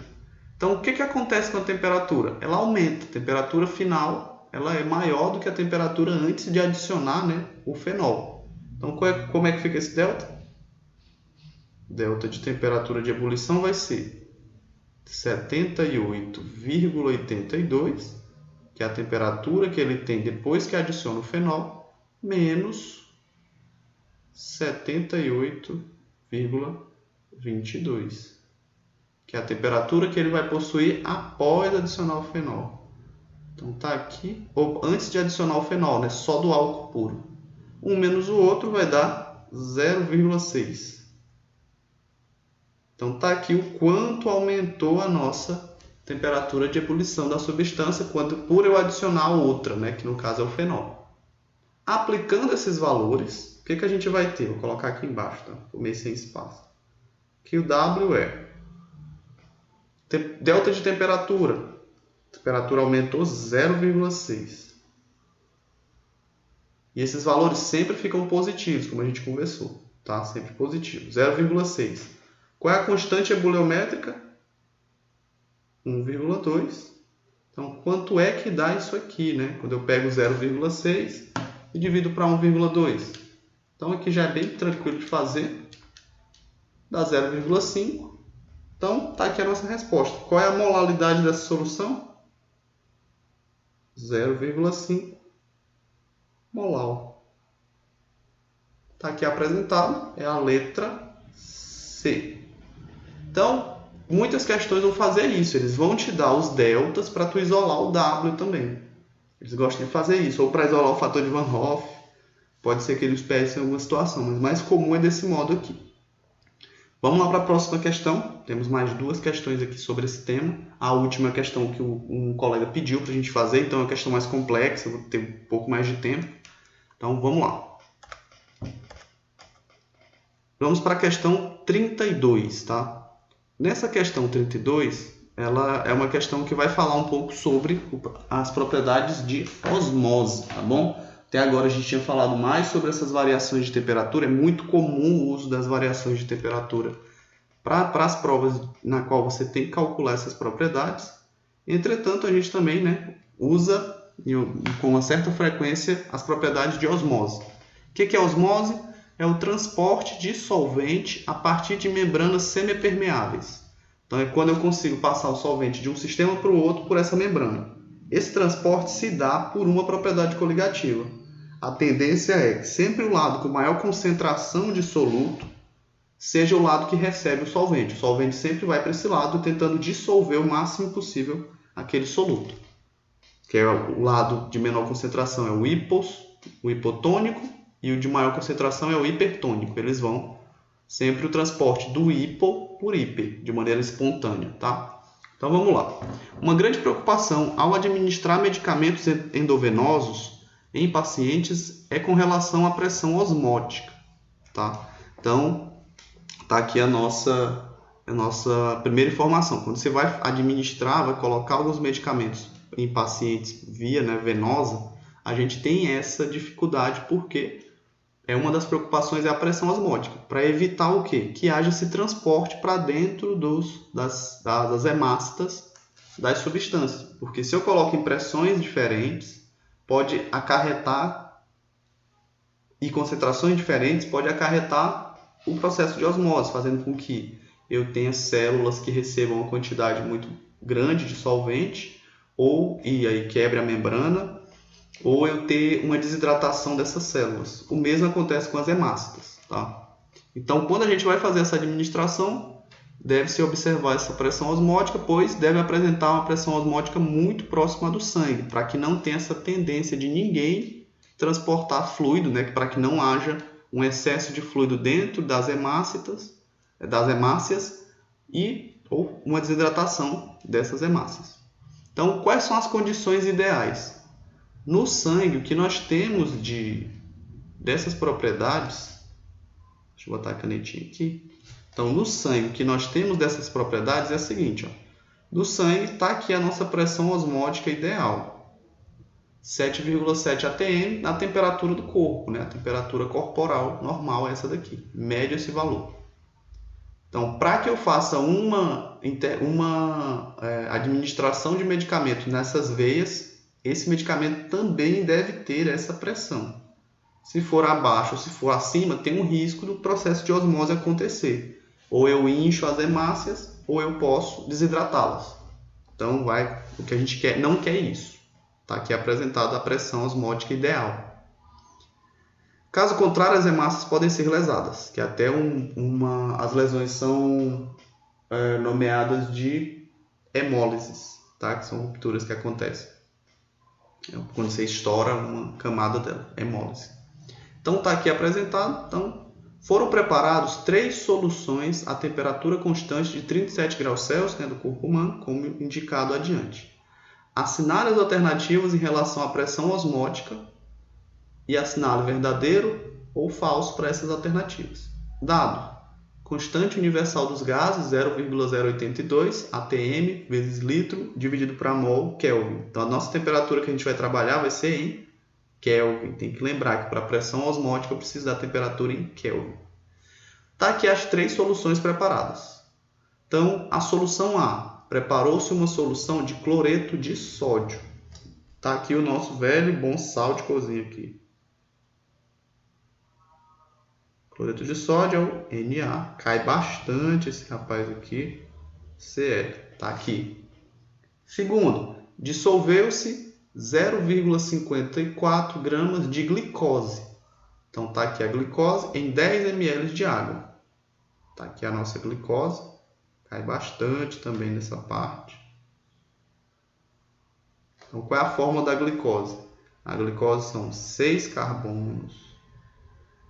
Então, o que acontece com a temperatura? Ela aumenta. A temperatura final ela é maior do que a temperatura antes de adicionar, né, o fenol. Então, como é que fica esse delta? delta de temperatura de ebulição vai ser 78,82, que é a temperatura que ele tem depois que adiciona o fenol, menos 78,22, que é a temperatura que ele vai possuir após adicionar o fenol. Então tá aqui, ou antes de adicionar o fenol, né, só do álcool puro. Um menos o outro vai dar 0,6. Então tá aqui o quanto aumentou a nossa temperatura de ebulição da substância por eu adicionar outra, né, que no caso é o fenol. Aplicando esses valores, o que a gente vai ter? Vou colocar aqui embaixo, tá? Meio sem espaço. Que o W é delta de temperatura. A temperatura aumentou 0,6. E esses valores sempre ficam positivos, como a gente conversou, tá? Sempre positivo. 0,6. Qual é a constante ebuliométrica? 1,2. Então, quanto é que dá isso aqui, né? Quando eu pego 0,6 e divido para 1,2. Então, aqui já é bem tranquilo de fazer. Dá 0,5. Então, tá aqui a nossa resposta. Qual é a molaridade dessa solução? 0,5 molar. Está aqui apresentado, é a letra C. Então, muitas questões vão fazer isso. Eles vão te dar os deltas para tu isolar o W também. Eles gostam de fazer isso. Ou para isolar o fator de Van Hoff. Pode ser que eles peçam em alguma situação, mas o mais comum é desse modo aqui. Vamos lá para a próxima questão. Temos mais duas questões aqui sobre esse tema. A última questão que um colega pediu para a gente fazer, então é uma questão mais complexa, vou ter um pouco mais de tempo. Então, vamos lá. Vamos para a questão 32, tá? Nessa questão 32, ela é uma questão que vai falar um pouco sobre as propriedades de osmose, tá bom? Até agora a gente tinha falado mais sobre essas variações de temperatura. É muito comum o uso das variações de temperatura para as provas na qual você tem que calcular essas propriedades. Entretanto, a gente também, né, usa com uma certa frequência as propriedades de osmose. O que é osmose? É o transporte de solvente a partir de membranas semipermeáveis. Então, é quando eu consigo passar o solvente de um sistema para o outro por essa membrana. Esse transporte se dá por uma propriedade coligativa. A tendência é que sempre o lado com maior concentração de soluto seja o lado que recebe o solvente. O solvente sempre vai para esse lado, tentando dissolver o máximo possível aquele soluto. Que é o lado de menor concentração é o hipotônico, e o de maior concentração é o hipertônico. Eles vão sempre o transporte do hipo por hiper, de maneira espontânea, tá? Então vamos lá. Uma grande preocupação ao administrar medicamentos endovenosos em pacientes é com relação à pressão osmótica, tá? Então, tá aqui a nossa primeira informação. Quando você vai administrar, vai colocar alguns medicamentos em pacientes via, né, venosa, a gente tem essa dificuldade porque uma das preocupações é a pressão osmótica, para evitar o quê? Que haja esse transporte para dentro das hemácias das substâncias. Porque se eu coloco em pressões diferentes, pode acarretar, e concentrações diferentes, pode acarretar o processo de osmose, fazendo com que eu tenha células que recebam uma quantidade muito grande de solvente, e aí quebre a membrana, ou eu ter uma desidratação dessas células. O mesmo acontece com as hemácias, tá? Então, quando a gente vai fazer essa administração, deve-se observar essa pressão osmótica, pois deve apresentar uma pressão osmótica muito próxima do sangue, para que não tenha essa tendência de ninguém transportar fluido, né? Para que não haja um excesso de fluido dentro das hemácias ou uma desidratação dessas hemácias. Então, quais são as condições ideais? No sangue, o que nós temos dessas propriedades... Deixa eu botar a canetinha aqui. Então, no sangue, o que nós temos dessas propriedades é a seguinte. Ó. No sangue está aqui a nossa pressão osmótica ideal. 7,7 atm na temperatura do corpo, né? A temperatura corporal normal é essa daqui. Mede esse valor. Então, para que eu faça uma administração de medicamento nessas veias, esse medicamento também deve ter essa pressão. Se for abaixo ou se for acima, tem um risco do processo de osmose acontecer. Ou eu incho as hemácias, ou eu posso desidratá-las. Então, o que a gente quer, não quer isso. Está aqui apresentada a pressão osmótica ideal. Caso contrário, as hemácias podem ser lesadas, que até as lesões são nomeadas de hemólises, tá? Que são rupturas que acontecem quando você estoura uma camada dela, hemólise. Então está aqui apresentado. Então, foram preparados 3 soluções a temperatura constante de 37 graus Celsius, né, do corpo humano, como indicado adiante. Assinale as alternativas em relação à pressão osmótica e assinale verdadeiro ou falso para essas alternativas. Dado: constante universal dos gases, 0,082 atm vezes litro, dividido para mol, Kelvin. Então, a nossa temperatura que a gente vai trabalhar vai ser em Kelvin. Tem que lembrar que para a pressão osmótica eu preciso da temperatura em Kelvin. Tá aqui as 3 soluções preparadas. Então, a solução A. Preparou-se uma solução de cloreto de sódio. Tá aqui o nosso velho bom sal de cozinha aqui. Cloreto de sódio é o Na. Cai bastante esse rapaz aqui. Cl. Tá aqui. Segundo, dissolveu-se 0,54 gramas de glicose. Então tá aqui a glicose em 10 ml de água. Tá aqui a nossa glicose. Cai bastante também nessa parte. Então qual é a fórmula da glicose? A glicose são 6 carbonos.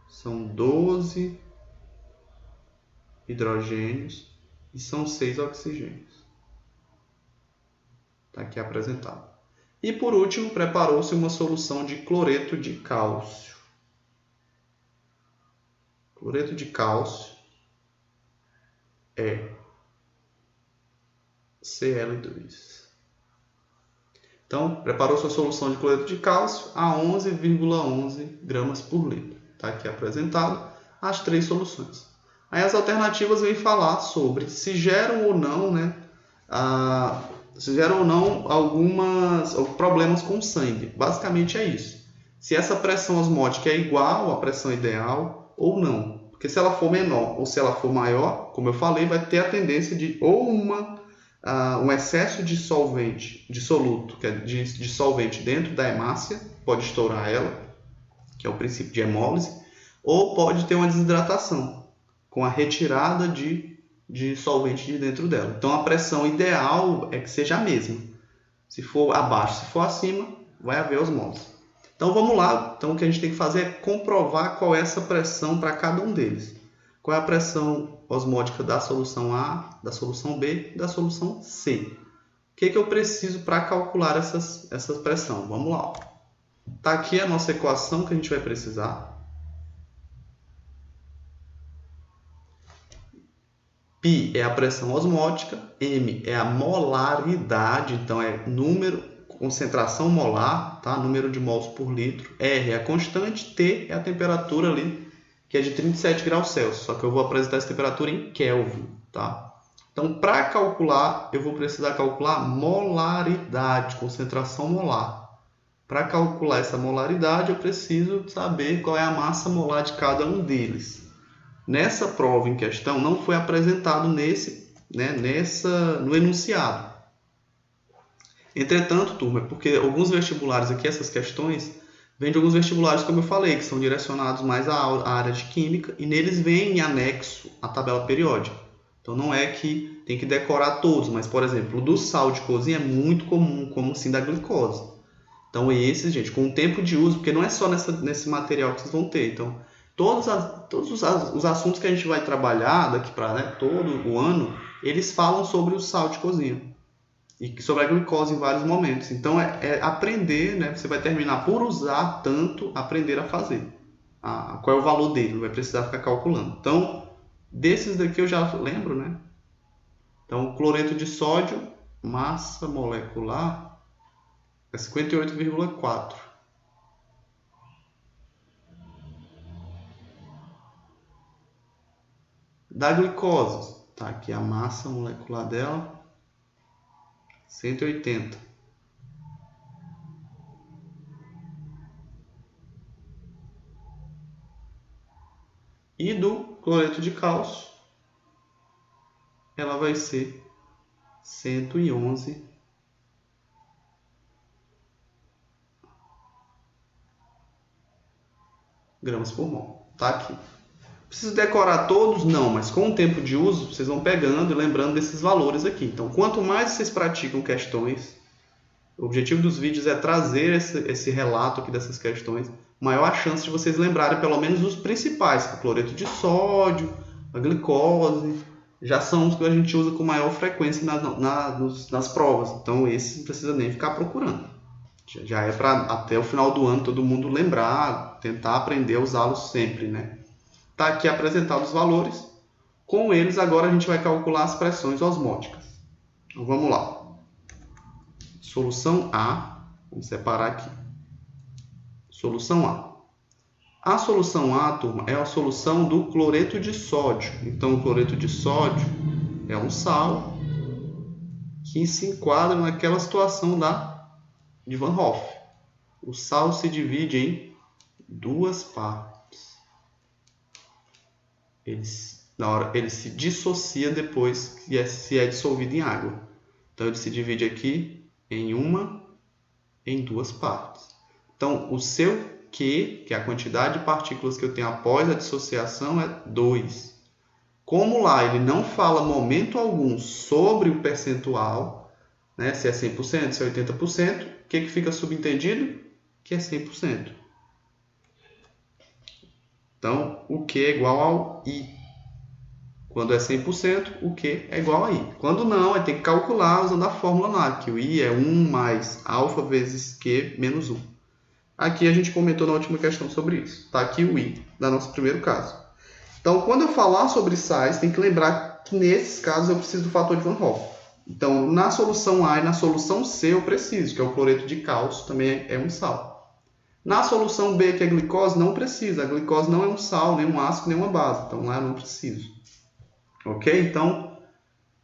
São 12 hidrogênios e são 6 oxigênios. Está aqui apresentado. E por último, preparou-se uma solução de cloreto de cálcio. Cloreto de cálcio é Cl2. Então, preparou-se a solução de cloreto de cálcio a 11,11 gramas por litro. Está aqui apresentado as 3 soluções. Aí as alternativas vêm falar sobre se geram ou não, né, alguns problemas com o sangue. Basicamente é isso. Se essa pressão osmótica é igual à pressão ideal ou não. Porque se ela for menor ou se ela for maior, como eu falei, vai ter a tendência de ou um excesso de solvente, de soluto, que é de solvente dentro da hemácia, pode estourar ela, que é o princípio de hemólise, ou pode ter uma desidratação, com a retirada de solvente de dentro dela. Então, a pressão ideal é que seja a mesma. Se for abaixo, se for acima, vai haver osmose. Então, vamos lá. Então, o que a gente tem que fazer é comprovar qual é essa pressão para cada um deles. Qual é a pressão osmótica da solução A, da solução B e da solução C. O que eu preciso para calcular essa pressão? Vamos lá. Está aqui a nossa equação que a gente vai precisar. Π é a pressão osmótica, M é a molaridade, então é concentração molar, tá? Número de mols por litro. R é a constante, T é a temperatura ali, que é de 37 graus Celsius, só que eu vou apresentar essa temperatura em Kelvin, tá? Então, para calcular, eu vou precisar calcular molaridade, concentração molar. Para calcular essa molaridade, eu preciso saber qual é a massa molar de cada um deles. Nessa prova em questão, não foi apresentado no enunciado. Entretanto, turma, porque alguns vestibulares aqui, essas questões, vêm de alguns vestibulares, como eu falei, que são direcionados mais à área de química, e neles vem em anexo a tabela periódica. Então, não é que tem que decorar todos, mas, por exemplo, o do sal de cozinha é muito comum, como assim da glicose. Então, esses, gente, com o tempo de uso, porque não é só nesse material que vocês vão ter. Então, todos os assuntos que a gente vai trabalhar daqui para todo o ano, eles falam sobre o sal de cozinha e sobre a glicose em vários momentos. Então, é aprender, né? Você vai terminar por usar tanto, aprender a fazer. Qual é o valor dele, não vai precisar ficar calculando. Então, desses daqui eu já lembro, né? Então, cloreto de sódio, massa molecular é 58,4. Da glicose, tá aqui a massa molecular dela, 180. E do cloreto de cálcio, ela vai ser 111 gramas por mol. Tá aqui. Preciso decorar todos? Não, mas com o tempo de uso, vocês vão pegando e lembrando desses valores aqui. Então, quanto mais vocês praticam questões, o objetivo dos vídeos é trazer esse relato aqui dessas questões, maior a chance de vocês lembrarem pelo menos os principais, o cloreto de sódio, a glicose, já são os que a gente usa com maior frequência nas provas. Então, esses não precisa nem ficar procurando. Já é para até o final do ano todo mundo lembrar, tentar aprender a usá-los sempre, né? Está aqui apresentado os valores. Com eles, agora a gente vai calcular as pressões osmóticas. Então, vamos lá. Solução A, vamos separar aqui. Solução A. A solução A, turma, é a solução do cloreto de sódio. Então, o cloreto de sódio é um sal que se enquadra naquela situação de Van Hoff. O sal se divide em duas partes. Ele se dissocia depois que se é dissolvido em água. Então, ele se divide aqui em duas partes. Então, o seu Q, que é a quantidade de partículas que eu tenho após a dissociação, é 2. Como lá ele não fala momento algum sobre o percentual, né, se é 100%, se é 80%, o que fica subentendido? Que é 100%. Então, o Q é igual ao I. Quando é 100%, o Q é igual a I. Quando não, tem que calcular usando a fórmula lá, que o I é 1 mais alfa vezes Q menos 1. Aqui a gente comentou na última questão sobre isso. Está aqui o I, da nosso primeiro caso. Então, quando eu falar sobre sais, tem que lembrar que nesses casos eu preciso do fator de Van Hoff. Então, na solução A e na solução C eu preciso, que é o cloreto de cálcio, também é um sal. Na solução B, que é a glicose, não precisa. A glicose não é um sal, nem um ácido, nem uma base. Então, lá eu não preciso. Ok? Então,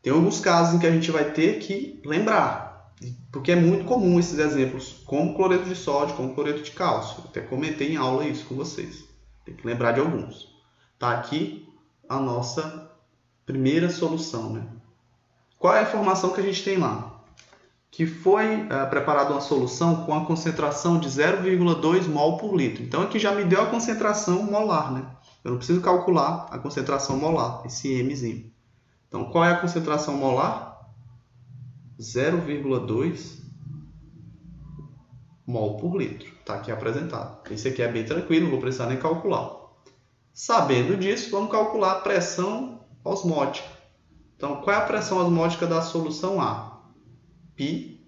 tem alguns casos em que a gente vai ter que lembrar. Porque é muito comum esses exemplos, como cloreto de sódio, como cloreto de cálcio. Eu até comentei em aula isso com vocês. Tem que lembrar de alguns. Está aqui a nossa primeira solução, né? Qual é a informação que a gente tem lá? Que foi preparada uma solução com a concentração de 0,2 mol por litro. Então, aqui já me deu a concentração molar, né? Eu não preciso calcular a concentração molar, esse Mzinho. Então, qual é a concentração molar? 0,2 mol por litro. Está aqui apresentado. Esse aqui é bem tranquilo, não vou precisar nem calcular. Sabendo disso, vamos calcular a pressão osmótica. Então, qual é a pressão osmótica da solução A? Π,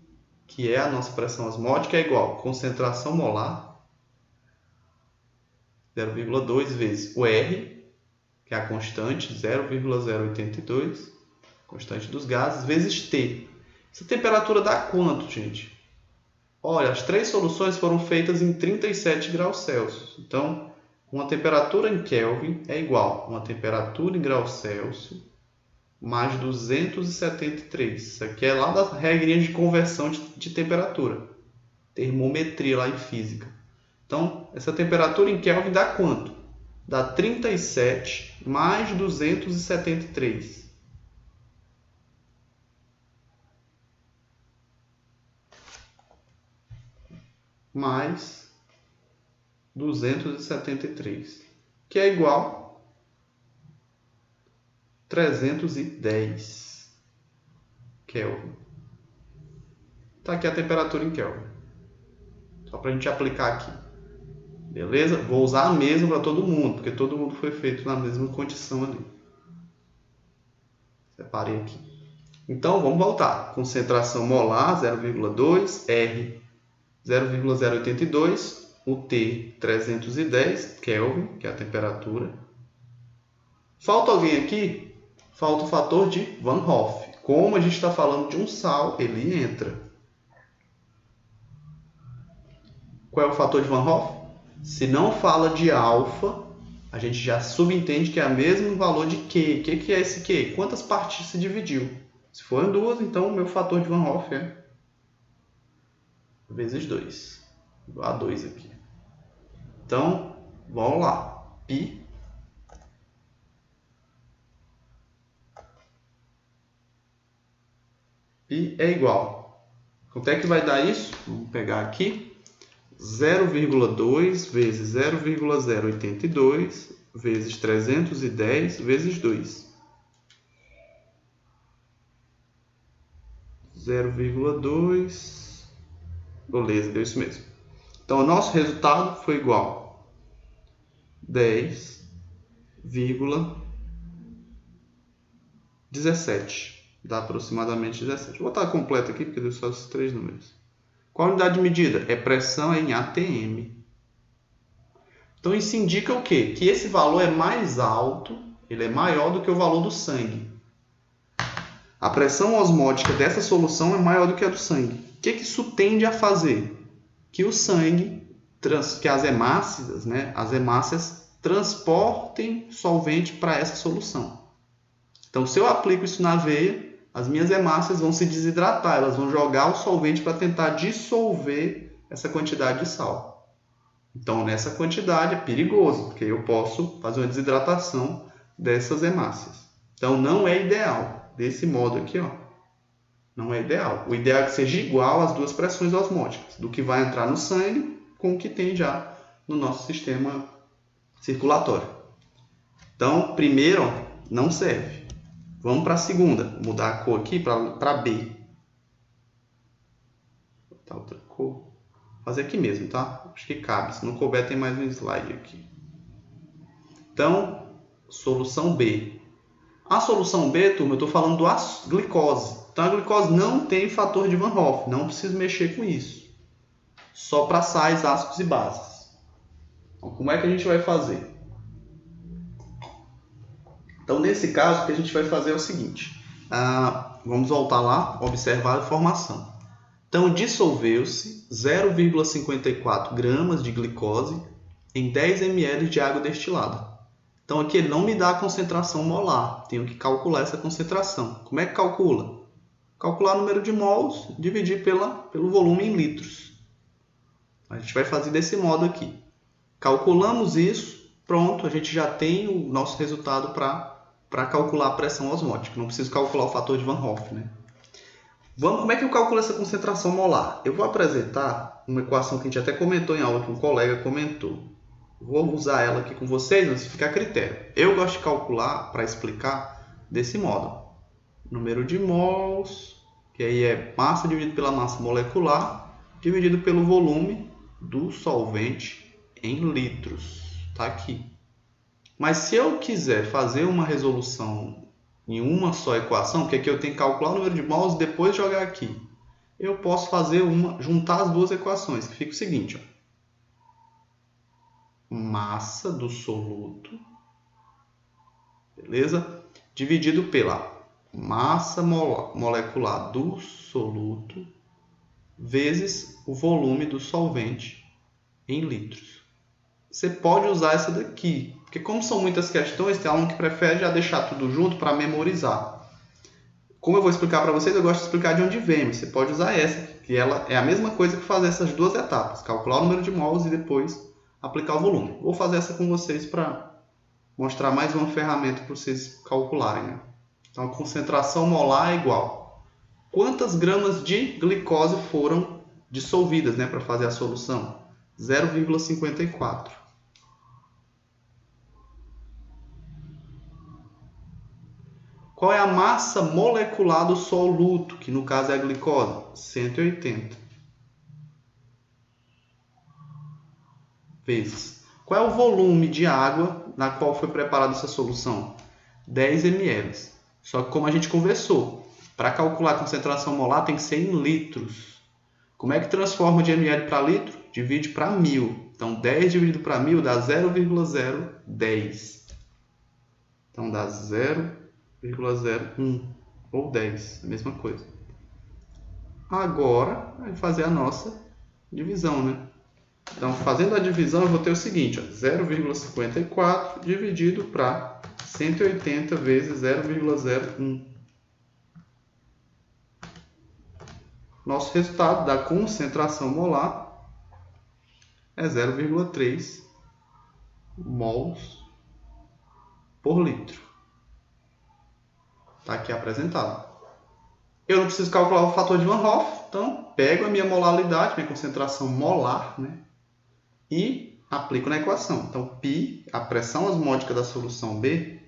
que é a nossa pressão osmótica, é igual a concentração molar, 0,2 vezes o R, que é a constante, 0,082, constante dos gases, vezes T. Essa temperatura dá quanto, gente? Olha, as três soluções foram feitas em 37 graus Celsius. Então, uma temperatura em Kelvin é igual a uma temperatura em graus Celsius mais 273. Isso aqui é lá das regrinhas de conversão de temperatura. Termometria lá em física. Então, essa temperatura em Kelvin dá quanto? Dá 37 mais 273. Mais 273, que é igual a 310 Kelvin. Está aqui a temperatura em Kelvin. Só para a gente aplicar aqui. Beleza? Vou usar a mesma para todo mundo, porque todo mundo foi feito na mesma condição ali. Separei aqui. Então, vamos voltar. Concentração molar, 0,2, R, 0,082, o T, 310 Kelvin, que é a temperatura. Falta alguém aqui? Falta o fator de Van Hoff. Como a gente está falando de um sal, ele entra. Qual é o fator de Van Hoff? Se não fala de alfa, a gente já subentende que é o mesmo valor de Q. O que é esse Q? Quantas partes se dividiu? Se for em duas, então o meu fator de Van Hoff é vezes 2. Igual a 2 aqui. Então, vamos lá. Π E é igual. Quanto é que vai dar isso? Vamos pegar aqui. 0,2 vezes 0,082 vezes 310 vezes 2. 0,2. Beleza, deu isso mesmo. Então, o nosso resultado foi igual a 10,17. Dá aproximadamente 17. Vou botar completo aqui, porque deu só esses 3 números. Qual a unidade de medida? É pressão em ATM. Então, isso indica o quê? Que esse valor é mais alto, ele é maior do que o valor do sangue. A pressão osmótica dessa solução é maior do que a do sangue. O que isso tende a fazer? Que o sangue, que as hemácias, né, as hemácias transportem solvente para essa solução. Então, se eu aplico isso na veia, as minhas hemácias vão se desidratar, elas vão jogar o solvente para tentar dissolver essa quantidade de sal. Então, nessa quantidade é perigoso, porque eu posso fazer uma desidratação dessas hemácias. Então, não é ideal. Desse modo aqui, ó, não é ideal. O ideal é que seja igual às duas pressões osmóticas, do que vai entrar no sangue com o que tem já no nosso sistema circulatório. Então, primeiro, ó, não serve. Vamos para a segunda. Vou mudar a cor aqui para B. Vou botar outra cor. Vou fazer aqui mesmo, tá? Acho que cabe. Se não couber, tem mais um slide aqui. Então, solução B. A solução B, turma, eu estou falando do glicose. Então, a glicose não tem fator de Van Hoff. Não preciso mexer com isso. Só para sais, ácidos e bases. Então, como é que a gente vai fazer? Então, nesse caso, o que a gente vai fazer é o seguinte. Vamos voltar lá, observar a informação. Então, dissolveu-se 0,54 gramas de glicose em 10 ml de água destilada. Então, aqui ele não me dá a concentração molar. Tenho que calcular essa concentração. Como é que calcula? Calcular o número de mols, dividir pelo volume em litros. A gente vai fazer desse modo aqui. Calculamos isso, pronto, a gente já tem o nosso resultado para calcular a pressão osmótica. Não preciso calcular o fator de Van Hoff, né? Como é que eu calculo essa concentração molar? Eu vou apresentar uma equação que a gente até comentou em aula, que um colega comentou. Vou usar ela aqui com vocês, mas fica a critério. Eu gosto de calcular, para explicar, desse modo. Número de mols, que aí é massa dividido pela massa molecular, dividido pelo volume do solvente em litros. Está aqui. Mas se eu quiser fazer uma resolução em uma só equação, que aqui eu tenho que calcular o número de mols e depois jogar aqui, eu posso fazer juntar as duas equações, que fica o seguinte, ó. Massa do soluto, beleza? Dividido pela massa molecular do soluto vezes o volume do solvente em litros. Você pode usar essa daqui, porque como são muitas questões, tem aluno que prefere já deixar tudo junto para memorizar. Como eu vou explicar para vocês, eu gosto de explicar de onde vem, mas você pode usar essa, que ela é a mesma coisa que fazer essas duas etapas, calcular o número de mols e depois aplicar o volume. Vou fazer essa com vocês para mostrar mais uma ferramenta para vocês calcularem, né? Então, a concentração molar é igual. Quantas gramas de glicose foram dissolvidas, né, para fazer a solução? 0,54. Qual é a massa molecular do soluto, que no caso é a glicose? 180. Vezes. Qual é o volume de água na qual foi preparada essa solução? 10 ml. Só que como a gente conversou, para calcular a concentração molar tem que ser em litros. Como é que transforma de ml para litro? Divide para 1000. Então 10 dividido para 1000 dá 0,010. Então dá 0,01 ou 10, a mesma coisa. Agora vai fazer a nossa divisão, né? Então, fazendo a divisão, eu vou ter o seguinte, 0,54 dividido para 180 vezes 0,01. Nosso resultado da concentração molar é 0,3 mols por litro. Está aqui apresentado. Eu não preciso calcular o fator de Van Hoff, então pego a minha molaridade, minha concentração molar, né? E aplico na equação. Então, π, a pressão osmótica da solução B,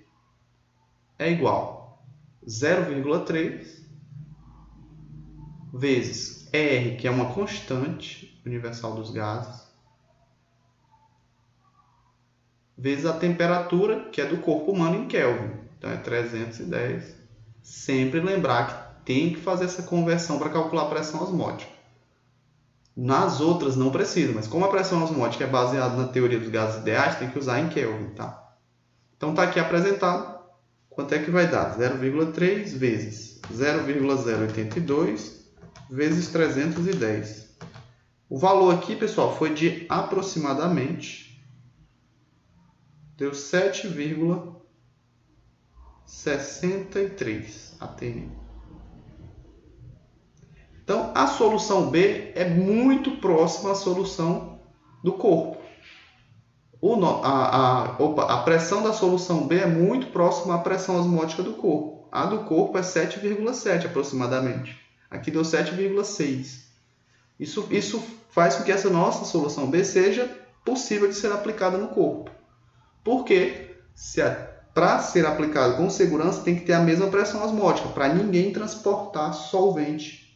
é igual a 0,3 vezes R, que é uma constante universal dos gases, vezes a temperatura, que é do corpo humano em Kelvin. Então, é 310. Sempre lembrar que tem que fazer essa conversão para calcular a pressão osmótica. Nas outras não precisa, mas como a pressão osmótica é baseada na teoria dos gases ideais, tem que usar em Kelvin, tá? Então, está aqui apresentado. Quanto é que vai dar? 0,3 vezes 0,082 vezes 310. O valor aqui, pessoal, foi de aproximadamente, deu 7,63 atm. Então, a solução B é muito próxima à solução do corpo. A pressão da solução B é muito próxima à pressão osmótica do corpo. A do corpo é 7,7 aproximadamente. Aqui deu 7,6. Isso faz com que essa nossa solução B seja possível de ser aplicada no corpo. Porque para ser aplicado com segurança tem que ter a mesma pressão osmótica, para ninguém transportar solvente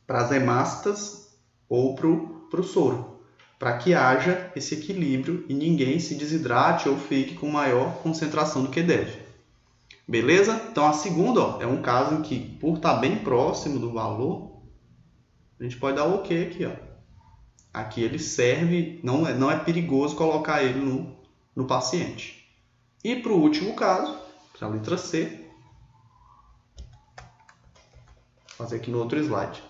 para as hemácias ou para o soro, para que haja esse equilíbrio e ninguém se desidrate ou fique com maior concentração do que deve. Beleza? Então a segunda é um caso em que, por estar bem próximo do valor, a gente pode dar o OK aqui. Aqui ele serve, não é perigoso colocar ele no paciente. E para o último caso, para a letra C, vou fazer aqui no outro slide.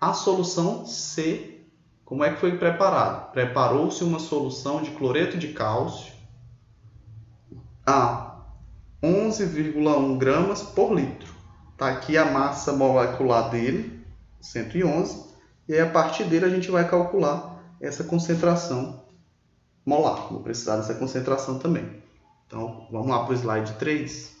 A solução C, como é que foi preparado? Preparou-se uma solução de cloreto de cálcio a 11,1 gramas por litro. Está aqui a massa molecular dele, 111, e aí a partir dele a gente vai calcular essa concentração molar. Vou precisar dessa concentração também. Então, vamos lá para o slide 3,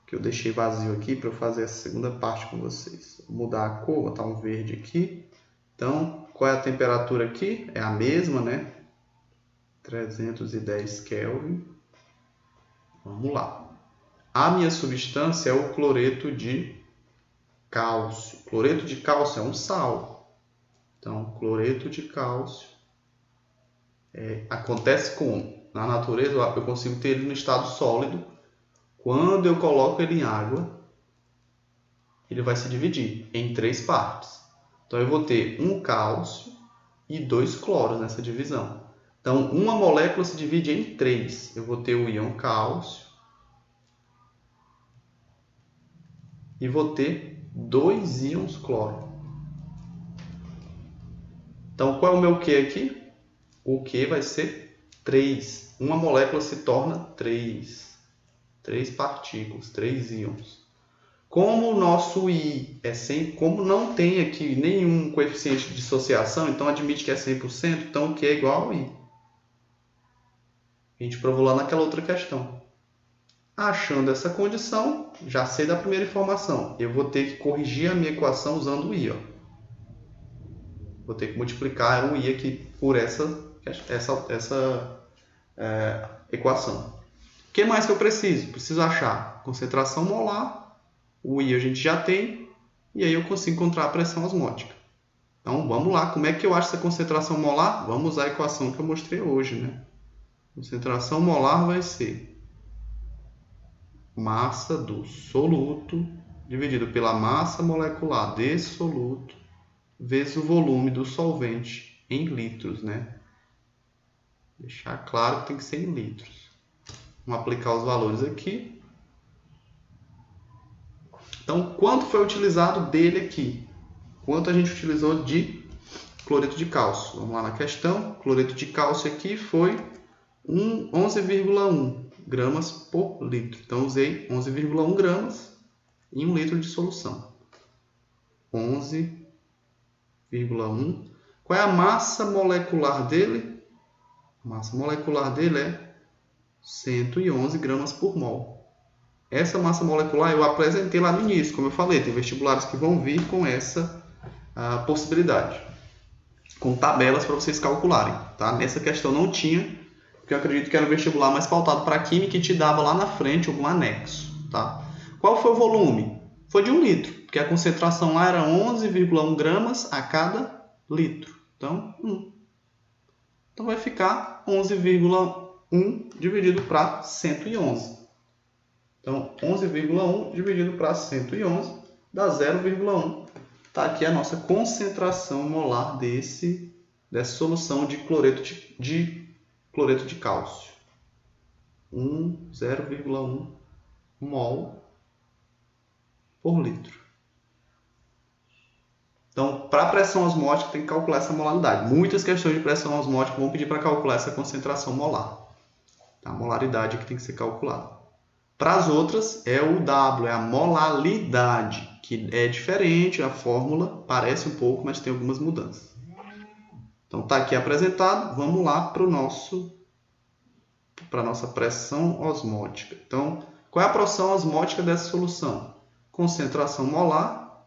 que eu deixei vazio aqui para eu fazer essa segunda parte com vocês. Vou mudar a cor, botar um verde aqui. Então, qual é a temperatura aqui? É a mesma, né? 310 Kelvin. Vamos lá. A minha substância é o cloreto de cálcio. Cloreto de cálcio é um sal. Então, cloreto de cálcio acontece como? Na natureza, eu consigo ter ele no estado sólido. Quando eu coloco ele em água, ele vai se dividir em 3 partes. Então, eu vou ter um cálcio e 2 cloros nessa divisão. Então, uma molécula se divide em 3. Eu vou ter o íon cálcio e vou ter 2 íons cloro. Então, qual é o meu Q aqui? O Q vai ser 3. Uma molécula se torna 3. 3 partículas, 3 íons. Como o nosso I é 100, como não tem aqui nenhum coeficiente de dissociação, então admite que é 100%, então o Q é igual ao I. A gente provou lá naquela outra questão. Achando essa condição, já sei da primeira informação. Eu vou ter que corrigir a minha equação usando o I. Vou ter que multiplicar o I aqui por essa equação. O que mais que eu preciso? Preciso achar concentração molar. O I a gente já tem. E aí eu consigo encontrar a pressão osmótica. Então, vamos lá. Como é que eu acho essa concentração molar? Vamos usar a equação que eu mostrei hoje, né? Concentração molar vai ser massa do soluto dividido pela massa molecular desse soluto vezes o volume do solvente em litros, né? Deixar claro que tem que ser em litros. Vamos aplicar os valores aqui. Então, quanto foi utilizado dele aqui? Quanto a gente utilizou de cloreto de cálcio? Vamos lá na questão. Cloreto de cálcio aqui foi 11,1 gramas por litro. Então, usei 11,1 gramas em 1 litro de solução. 11,1. Qual é a massa molecular dele? A massa molecular dele é 111 gramas por mol. essa massa molecular eu apresentei lá no início, como eu falei, tem vestibulares que vão vir com essa possibilidade, com tabelas para vocês calcularem, tá? Nessa questão não tinha, porque eu acredito que era um vestibular mais pautado para química e te dava lá na frente algum anexo, tá? Qual foi o volume? Foi de 1 litro, porque a concentração lá era 11,1 gramas a cada litro. Então, então vai ficar 11,1 dividido para 111. Então, 11,1 dividido para 111 dá 0,1. Está aqui a nossa concentração molar dessa solução de cloreto de cálcio. 0,1 mol por litro. Então, para a pressão osmótica, tem que calcular essa molaridade. Muitas questões de pressão osmótica vão pedir para calcular essa concentração molar. A molaridade que tem que ser calculada. Para as outras, é o W, é a molaridade, que é diferente, a fórmula parece um pouco, mas tem algumas mudanças. Então, está aqui apresentado. Vamos lá para a nossa pressão osmótica. Então, qual é a pressão osmótica dessa solução? Concentração molar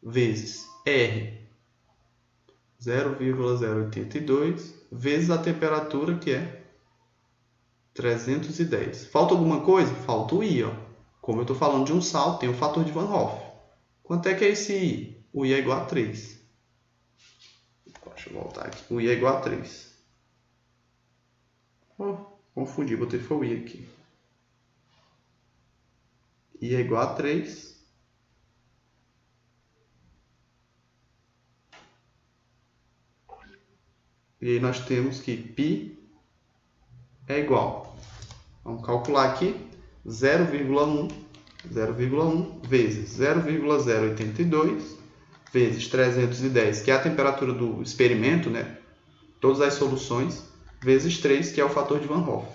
vezes R, 0,082, vezes a temperatura, que é 310. Falta alguma coisa? Falta o I. Ó. Como eu estou falando de um sal, tem o fator de Van Hoff. Quanto é que é esse I? O I é igual a 3. Deixa eu voltar aqui. O I é igual a 3. Confundi, botei foi o I aqui. I é igual a 3. E aí nós temos que π é igual. Vamos calcular aqui. 0,1 vezes 0,082 vezes 310, que é a temperatura do experimento, né? Todas as soluções, vezes 3, que é o fator de Van Hoff.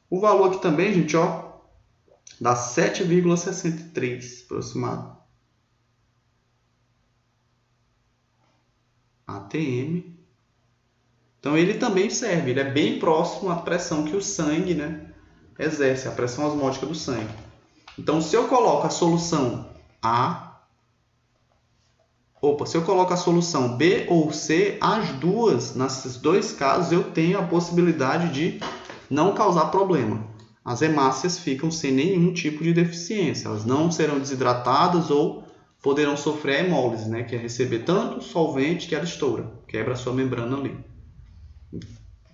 O valor aqui também, gente, ó, dá 7,63 aproximado. ATM. Então, ele também serve, ele é bem próximo à pressão que o sangue, né, exerce, a pressão osmótica do sangue. Então, se eu coloco a solução se eu coloco a solução B ou C, as duas, nesses dois casos, eu tenho a possibilidade de não causar problema. As hemácias ficam sem nenhum tipo de deficiência, elas não serão desidratadas ou poderão sofrer hemólise, né, que é receber tanto solvente que ela estoura, quebra a sua membrana ali.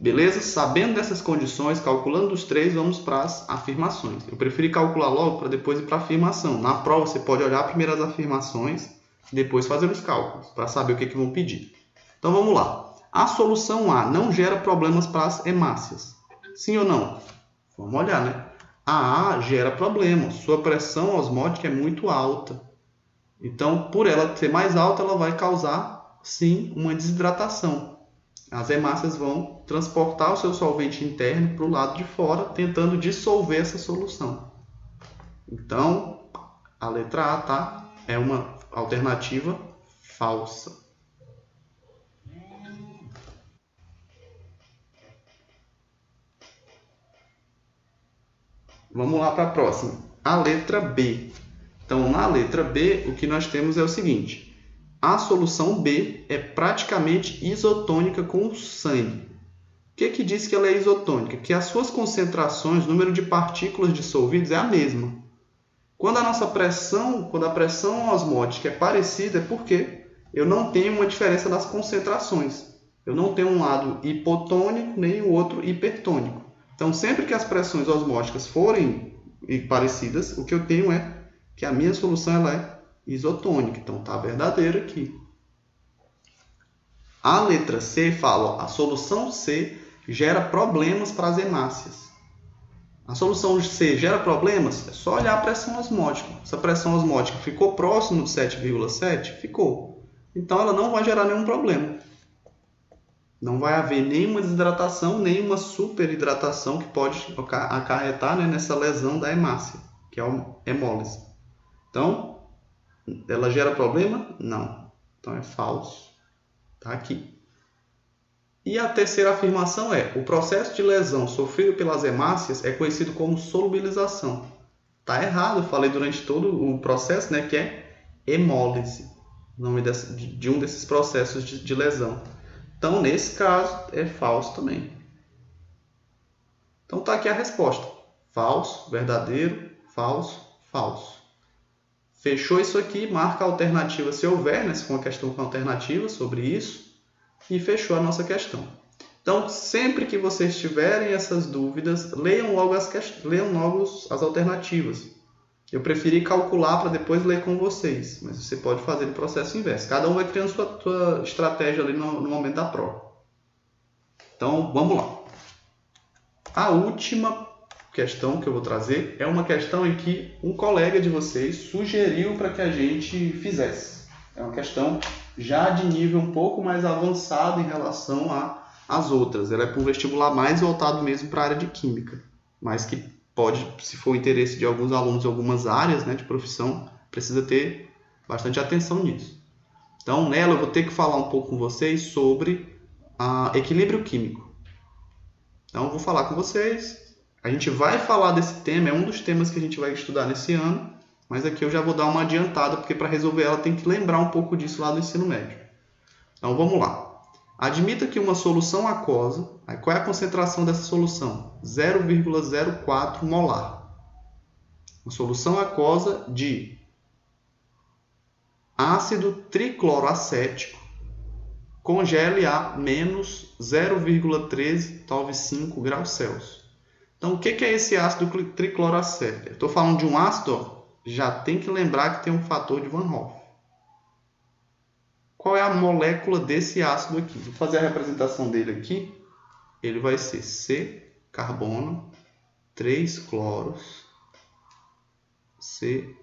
Beleza? Sabendo dessas condições, calculando os três, vamos para as afirmações. Eu preferi calcular logo para depois ir para a afirmação. Na prova, você pode olhar primeiro as afirmações e depois fazer os cálculos, para saber o que vão pedir. Então, vamos lá. A solução A não gera problemas para as hemácias. Sim ou não? Vamos olhar, né? A A gera problemas. Sua pressão osmótica é muito alta. Então, por ela ser mais alta, ela vai causar, sim, uma desidratação. As hemácias vão transportar o seu solvente interno para o lado de fora, tentando dissolver essa solução. Então, a letra A, tá? É uma alternativa falsa. Vamos lá para a próxima. A letra B. Então, na letra B, o que nós temos é o seguinte. A solução B é praticamente isotônica com o sangue. O que diz que ela é isotônica? Que as suas concentrações, o número de partículas dissolvidas é a mesma. Quando a pressão osmótica é parecida, é porque eu não tenho uma diferença nas concentrações. Eu não tenho um lado hipotônico, nem o outro hipertônico. Então, sempre que as pressões osmóticas forem parecidas, o que eu tenho é que a minha solução ela é isotônica. Então, está verdadeiro aqui. A letra C fala, ó, a solução C gera problemas para as hemácias. A solução C gera problemas? É só olhar a pressão osmótica. Se a pressão osmótica ficou próximo de 7,7, ficou. Então, ela não vai gerar nenhum problema. Não vai haver nenhuma desidratação, nenhuma superidratação que pode acarretar, né, nessa lesão da hemácia, que é a hemólise. Então, ela gera problema? Não. Então, é falso. Está aqui. E a terceira afirmação é: o processo de lesão sofrido pelas hemácias é conhecido como solubilização. Tá errado, eu falei durante todo o processo, né, que é hemólise, o nome de um desses processos de lesão. Então, nesse caso, é falso também. Então, tá aqui a resposta. Falso, verdadeiro, falso, falso. Fechou isso aqui, marca a alternativa se houver, né, se for uma questão com alternativa sobre isso. E fechou a nossa questão. Então, sempre que vocês tiverem essas dúvidas, leiam logo as alternativas. Eu preferi calcular para depois ler com vocês, mas você pode fazer o processo inverso. Cada um vai criando sua estratégia ali no momento da prova. Então, vamos lá. A última questão que eu vou trazer é uma questão em que um colega de vocês sugeriu para que a gente fizesse. É uma questão já de nível um pouco mais avançado em relação às outras. Ela é para um vestibular mais voltado mesmo para a área de química, mas que pode, se for o interesse de alguns alunos em algumas áreas, né, de profissão, precisa ter bastante atenção nisso. Então, nela eu vou ter que falar um pouco com vocês sobre equilíbrio químico. Então, eu vou falar com vocês. A gente vai falar desse tema, é um dos temas que a gente vai estudar nesse ano, mas aqui eu já vou dar uma adiantada, porque para resolver ela tem que lembrar um pouco disso lá do ensino médio. Então, vamos lá. Admita que uma solução aquosa, qual é a concentração dessa solução? 0,04 molar. Uma solução aquosa de ácido tricloroacético congele a menos 0,1395 graus Celsius. Então, o que é esse ácido tricloroacético? Estou falando de um ácido, já tem que lembrar que tem um fator de Van Hoff. Qual é a molécula desse ácido aqui? Vou fazer a representação dele aqui. Ele vai ser C, carbono, 3 cloros,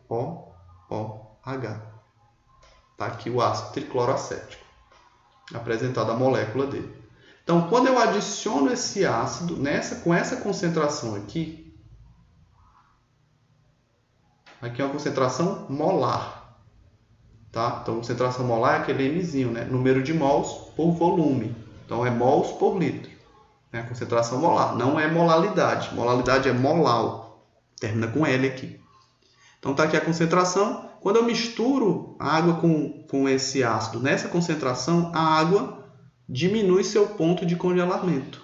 COOH. Está aqui o ácido tricloroacético, apresentada a molécula dele. Então, quando eu adiciono esse ácido com essa concentração aqui é uma concentração molar. Tá? Então, concentração molar é aquele Mzinho, né? Número de mols por volume. Então, é mols por litro. É a concentração molar, não é molalidade. Molalidade é molal. Termina com L aqui. Então, está aqui a concentração. Quando eu misturo a água com esse ácido nessa concentração, a água diminui seu ponto de congelamento.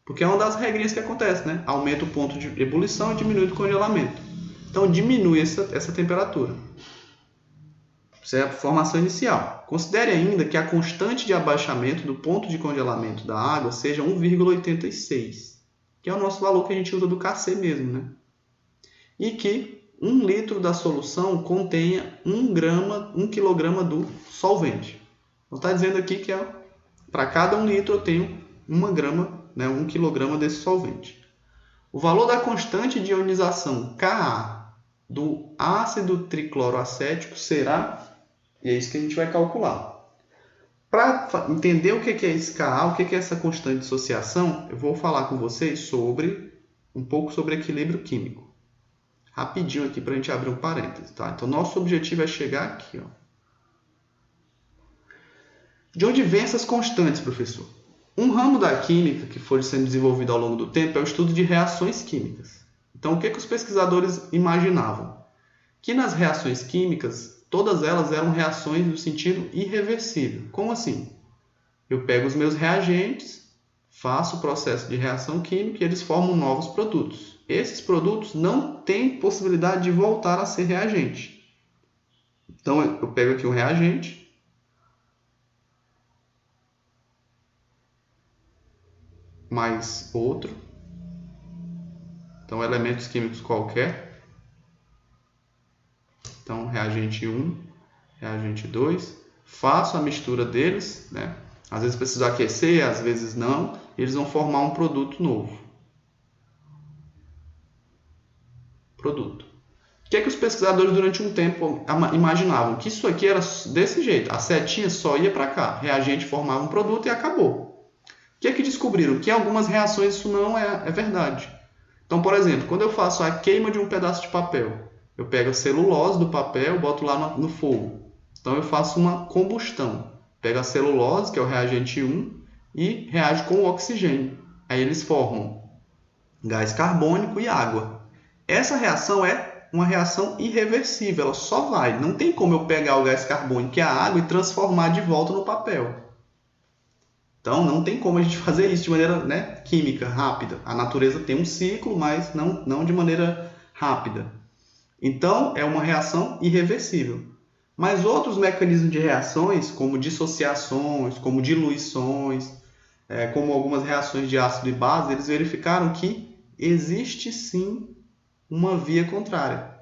Porque é uma das regrinhas que acontece, né? Aumenta o ponto de ebulição e diminui o congelamento. Então, diminui essa temperatura. Isso é a formação inicial. Considere ainda que a constante de abaixamento do ponto de congelamento da água seja 1,86, que é o nosso valor que a gente usa do Kc mesmo, né? E que 1 litro da solução contenha 1 kg do solvente. Então está dizendo aqui que para cada 1 litro eu tenho 1 kg desse solvente. O valor da constante de ionização Ka do ácido tricloroacético será... E é isso que a gente vai calcular. Para entender o que é esse Ka, o que é essa constante de dissociação, eu vou falar com vocês um pouco sobre equilíbrio químico. Rapidinho aqui para a gente abrir um parênteses. Tá? Então, nosso objetivo é chegar aqui. Ó. De onde vêm essas constantes, professor? Um ramo da química que foi sendo desenvolvido ao longo do tempo é o estudo de reações químicas. Então, o que os pesquisadores imaginavam? Que nas reações químicas, todas elas eram reações no sentido irreversível. Como assim? Eu pego os meus reagentes, faço o processo de reação química e eles formam novos produtos. Esses produtos não têm possibilidade de voltar a ser reagente. Então, eu pego aqui um reagente, mais outro. Então, elementos químicos qualquer. Então, reagente 1, reagente 2, faço a mistura deles, né? Às vezes preciso aquecer, às vezes não, e eles vão formar um produto novo. Produto. O que os pesquisadores durante um tempo imaginavam? Que isso aqui era desse jeito, a setinha só ia para cá, reagente formava um produto e acabou. O que descobriram? Que em algumas reações isso não é verdade. Então, por exemplo, quando eu faço a queima de um pedaço de papel, eu pego a celulose do papel e boto lá no fogo. Então, eu faço uma combustão. Pego a celulose, que é o reagente 1, e reage com o oxigênio. Aí eles formam gás carbônico e água. Essa reação é uma reação irreversível, ela só vai. Não tem como eu pegar o gás carbônico e a água e transformar de volta no papel. Então, não tem como a gente fazer isso de maneira, né, química, rápida. A natureza tem um ciclo, mas não de maneira rápida. Então, é uma reação irreversível. Mas outros mecanismos de reações, como dissociações, como diluições, como algumas reações de ácido e base, eles verificaram que existe sim uma via contrária,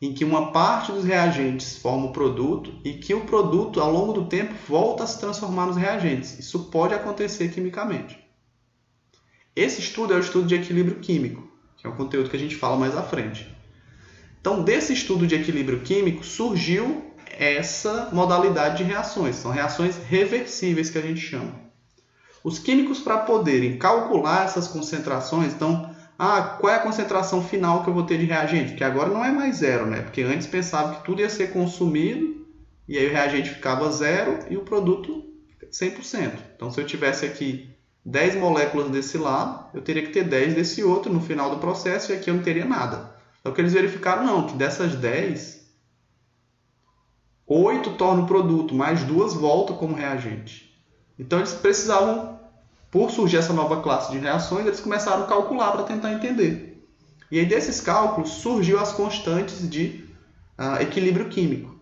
em que uma parte dos reagentes forma o produto e que o produto, ao longo do tempo, volta a se transformar nos reagentes. Isso pode acontecer quimicamente. Esse estudo é o estudo de equilíbrio químico, que é um conteúdo que a gente fala mais à frente. Então, desse estudo de equilíbrio químico, surgiu essa modalidade de reações. São reações reversíveis que a gente chama. Os químicos, para poderem calcular essas concentrações, então, qual é a concentração final que eu vou ter de reagente? Porque agora não é mais zero, né? Porque antes pensava que tudo ia ser consumido e aí o reagente ficava zero e o produto 100%. Então, se eu tivesse aqui 10 moléculas desse lado, eu teria que ter 10 desse outro no final do processo e aqui eu não teria nada. Então, o que eles verificaram, não, que dessas 10, 8 tornam o produto, mais 2 voltam como reagente. Então, eles precisavam, por surgir essa nova classe de reações, eles começaram a calcular para tentar entender. E aí, desses cálculos, surgiu as constantes de equilíbrio químico.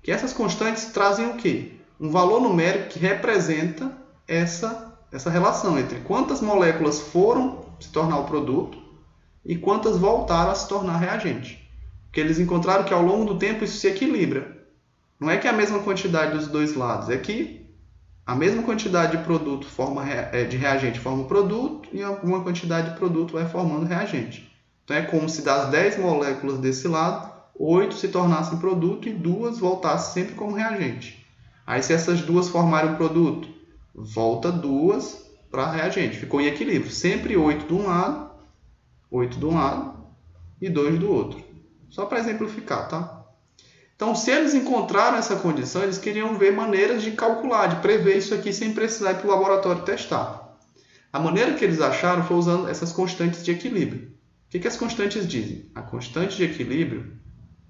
Que essas constantes trazem o quê? Um valor numérico que representa essa relação entre quantas moléculas foram se tornar o produto e quantas voltaram a se tornar reagente. Porque eles encontraram que ao longo do tempo isso se equilibra. Não é que é a mesma quantidade dos dois lados, é que a mesma quantidade de produto de reagente forma o produto e alguma quantidade de produto vai formando reagente. Então é como se das 10 moléculas desse lado, 8 se tornassem produto e 2 voltassem sempre como reagente. Aí se essas 2 formarem um produto, volta 2 para reagente. Ficou em equilíbrio. Sempre 8 de um lado, 8 de um lado e 2 do outro. Só para exemplificar, tá? Então, se eles encontraram essa condição, eles queriam ver maneiras de calcular, de prever isso aqui sem precisar ir para o laboratório testar. A maneira que eles acharam foi usando essas constantes de equilíbrio. O que as constantes dizem? A constante de equilíbrio,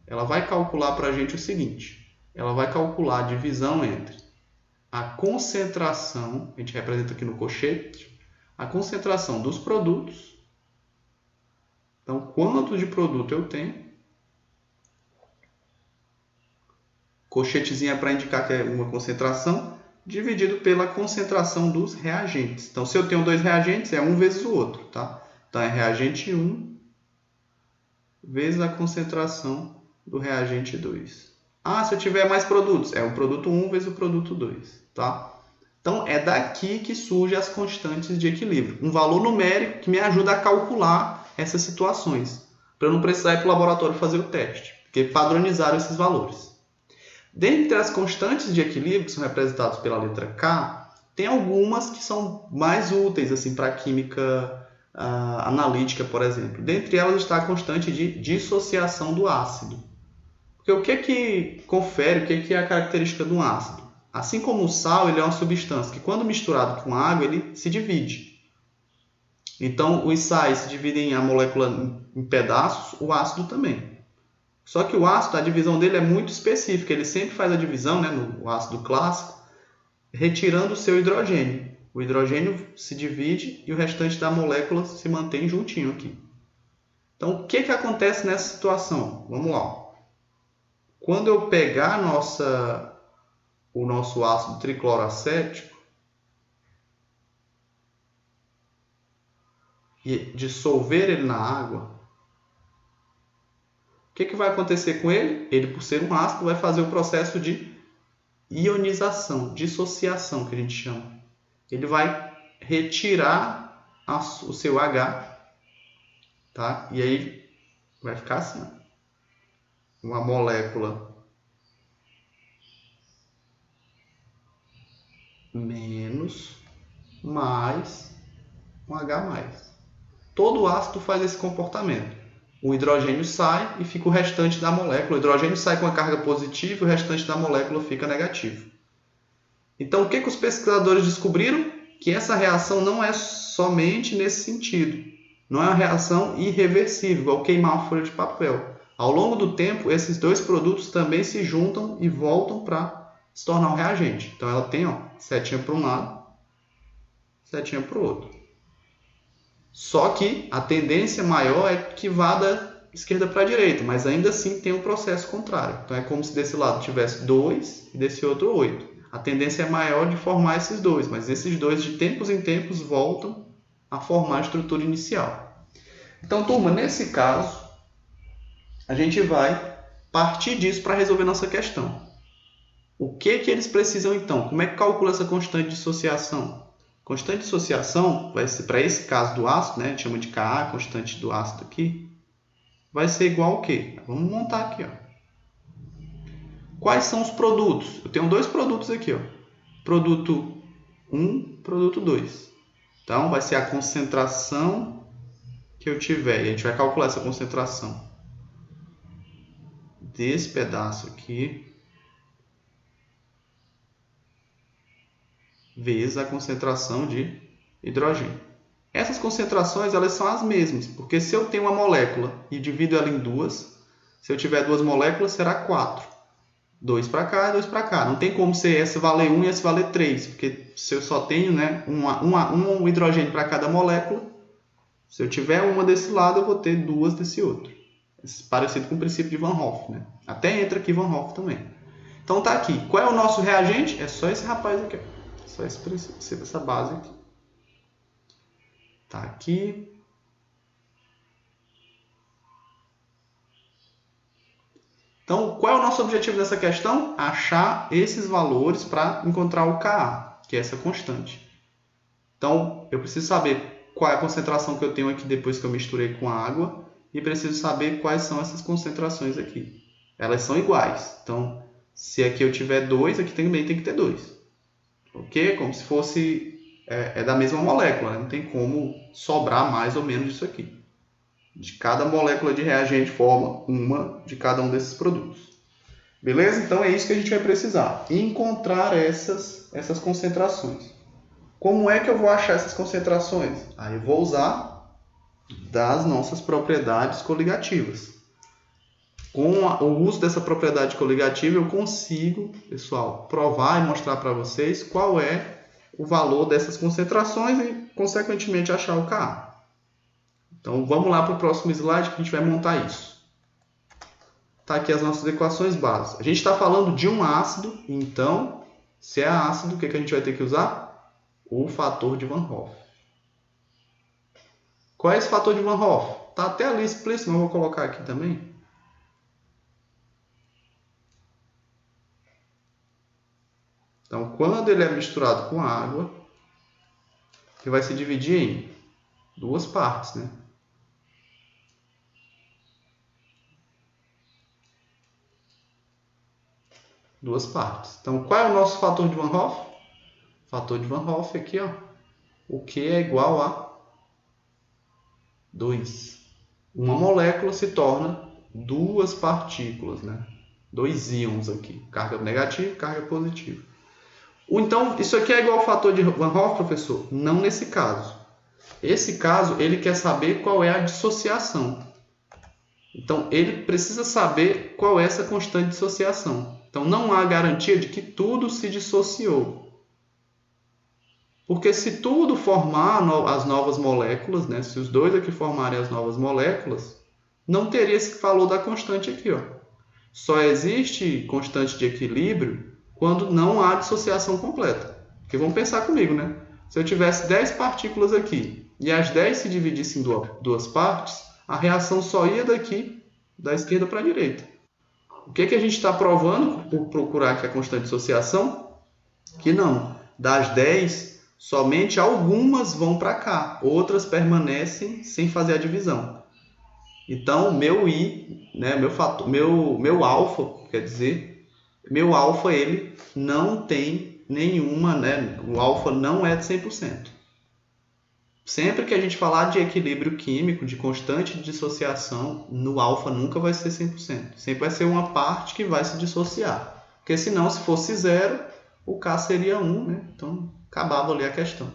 ela vai calcular para a gente o seguinte. Ela vai calcular a divisão entre a concentração, a gente representa aqui no cochete, a concentração dos produtos. Então, quanto de produto eu tenho? Cochetezinho é para indicar que é uma concentração, dividido pela concentração dos reagentes. Então, se eu tenho 2 reagentes, é 1 vezes o outro, tá? Então, é reagente 1 vezes a concentração do reagente 2. Se eu tiver mais produtos, é o produto 1 vezes o produto 2, tá? Então, é daqui que surgem as constantes de equilíbrio. Um valor numérico que me ajuda a calcular essas situações, para eu não precisar ir para o laboratório fazer o teste, porque padronizaram esses valores. Dentre as constantes de equilíbrio, que são representadas pela letra K, tem algumas que são mais úteis assim, para a química analítica, por exemplo. Dentre elas está a constante de dissociação do ácido. Porque o que confere, o que é a característica de um ácido? Assim como o sal, ele é uma substância que, quando misturado com água, ele se divide. Então, os sais se dividem a molécula em pedaços, o ácido também. Só que o ácido, a divisão dele é muito específica. Ele sempre faz a divisão, né, no ácido clássico, retirando o seu hidrogênio. O hidrogênio se divide e o restante da molécula se mantém juntinho aqui. Então, o que acontece nessa situação? Vamos lá. Quando eu pegar o nosso ácido tricloroacético e dissolver ele na água, o que vai acontecer com ele? Ele, por ser um ácido, vai fazer o processo de ionização, dissociação, que a gente chama. Ele vai retirar o seu H, tá? E aí vai ficar assim, ó. Uma molécula menos, mais, um H mais. Todo ácido faz esse comportamento. O hidrogênio sai e fica o restante da molécula. O hidrogênio sai com a carga positiva e o restante da molécula fica negativo. Então, o que os pesquisadores descobriram? que essa reação não é somente nesse sentido. Não é uma reação irreversível, igual queimar uma folha de papel. Ao longo do tempo, esses dois produtos também se juntam e voltam para se tornar um reagente. Então ela tem setinha para um lado, setinha para o outro. Só que a tendência maior é que vá da esquerda para a direita, mas ainda assim tem um processo contrário. Então é como se desse lado tivesse 2 e desse outro 8. A tendência é maior de formar esses dois, mas esses dois de tempos em tempos voltam a formar a estrutura inicial. Então, turma, nesse caso, a gente vai partir disso para resolver nossa questão. O que eles precisam então? Como é que calcula essa constante de dissociação? Constante de dissociação vai ser, para esse caso do ácido, né, a gente chama de Ka, constante do ácido aqui, vai ser igual ao quê? Vamos montar aqui. Quais são os produtos? Eu tenho dois produtos aqui. Produto 1, produto 2. Então, vai ser a concentração que eu tiver. E a gente vai calcular essa concentração desse pedaço aqui vezes a concentração de hidrogênio. Essas concentrações elas são as mesmas, porque se eu tenho uma molécula e divido ela em duas, se eu tiver duas moléculas, será 4. 2 para cá e 2 para cá. Não tem como ser essa valer 1 e essa valer 3, porque se eu só tenho um hidrogênio para cada molécula, se eu tiver uma desse lado, eu vou ter duas desse outro. Parecido com o princípio de Van Hoff, né? Até entra aqui Van Hoff também. Então tá aqui. Qual é o nosso reagente? É só esse rapaz aqui. Só esse princípio, essa base aqui. Tá aqui. Então, qual é o nosso objetivo dessa questão? Achar esses valores para encontrar o Ka, que é essa constante. Então, eu preciso saber qual é a concentração que eu tenho aqui depois que eu misturei com a água e preciso saber quais são essas concentrações aqui. Elas são iguais. Então, se aqui eu tiver 2, aqui também tem que ter 2. Ok? Como se fosse da mesma molécula. Né? Não tem como sobrar mais ou menos disso aqui. De cada molécula de reagente forma uma de cada um desses produtos. Beleza? Então é isso que a gente vai precisar. Encontrar essas concentrações. Como é que eu vou achar essas concentrações? Aí eu vou usar das nossas propriedades coligativas. Com o uso dessa propriedade coligativa eu consigo, pessoal, provar e mostrar para vocês qual é o valor dessas concentrações e, consequentemente, achar o Ka. Então, vamos lá para o próximo slide que a gente vai montar isso. Tá aqui as nossas equações básicas. A gente está falando de um ácido, então, se é ácido, o que a gente vai ter que usar? O fator de Van Hoff. Qual é esse fator de Van Hoff? Está até ali explícito, mas eu vou colocar aqui também. Então, quando ele é misturado com água, ele vai se dividir em duas partes, né? Duas partes. Então, qual é o nosso fator de Van Hoff? O fator de Van Hoff aqui, o Q é igual a 2. Uma molécula se torna duas partículas, né? 2 íons aqui. Carga negativa e carga positiva. Então, isso aqui é igual ao fator de Van Hoff, professor? Não nesse caso. Esse caso, ele quer saber qual é a dissociação. Então, ele precisa saber qual é essa constante de dissociação. Então, não há garantia de que tudo se dissociou. Porque se tudo formar as novas moléculas, né? Se os dois aqui formarem as novas moléculas, não teria esse valor da constante aqui. Só existe constante de equilíbrio quando não há dissociação completa. Porque vamos pensar comigo, né? Se eu tivesse 10 partículas aqui e as 10 se dividissem em duas partes, a reação só ia daqui, da esquerda para a direita. O que a gente está provando por procurar aqui a constante de dissociação? Que não. Das 10, somente algumas vão para cá, outras permanecem sem fazer a divisão. Então, meu I, né, meu alfa, quer dizer, meu alfa ele não tem nenhuma, né, o alfa não é de 100%. Sempre que a gente falar de equilíbrio químico, de constante de dissociação, no alfa nunca vai ser 100%. Sempre vai ser uma parte que vai se dissociar. Porque senão, se fosse 0, o K seria 1, né? Então, acabava ali a questão.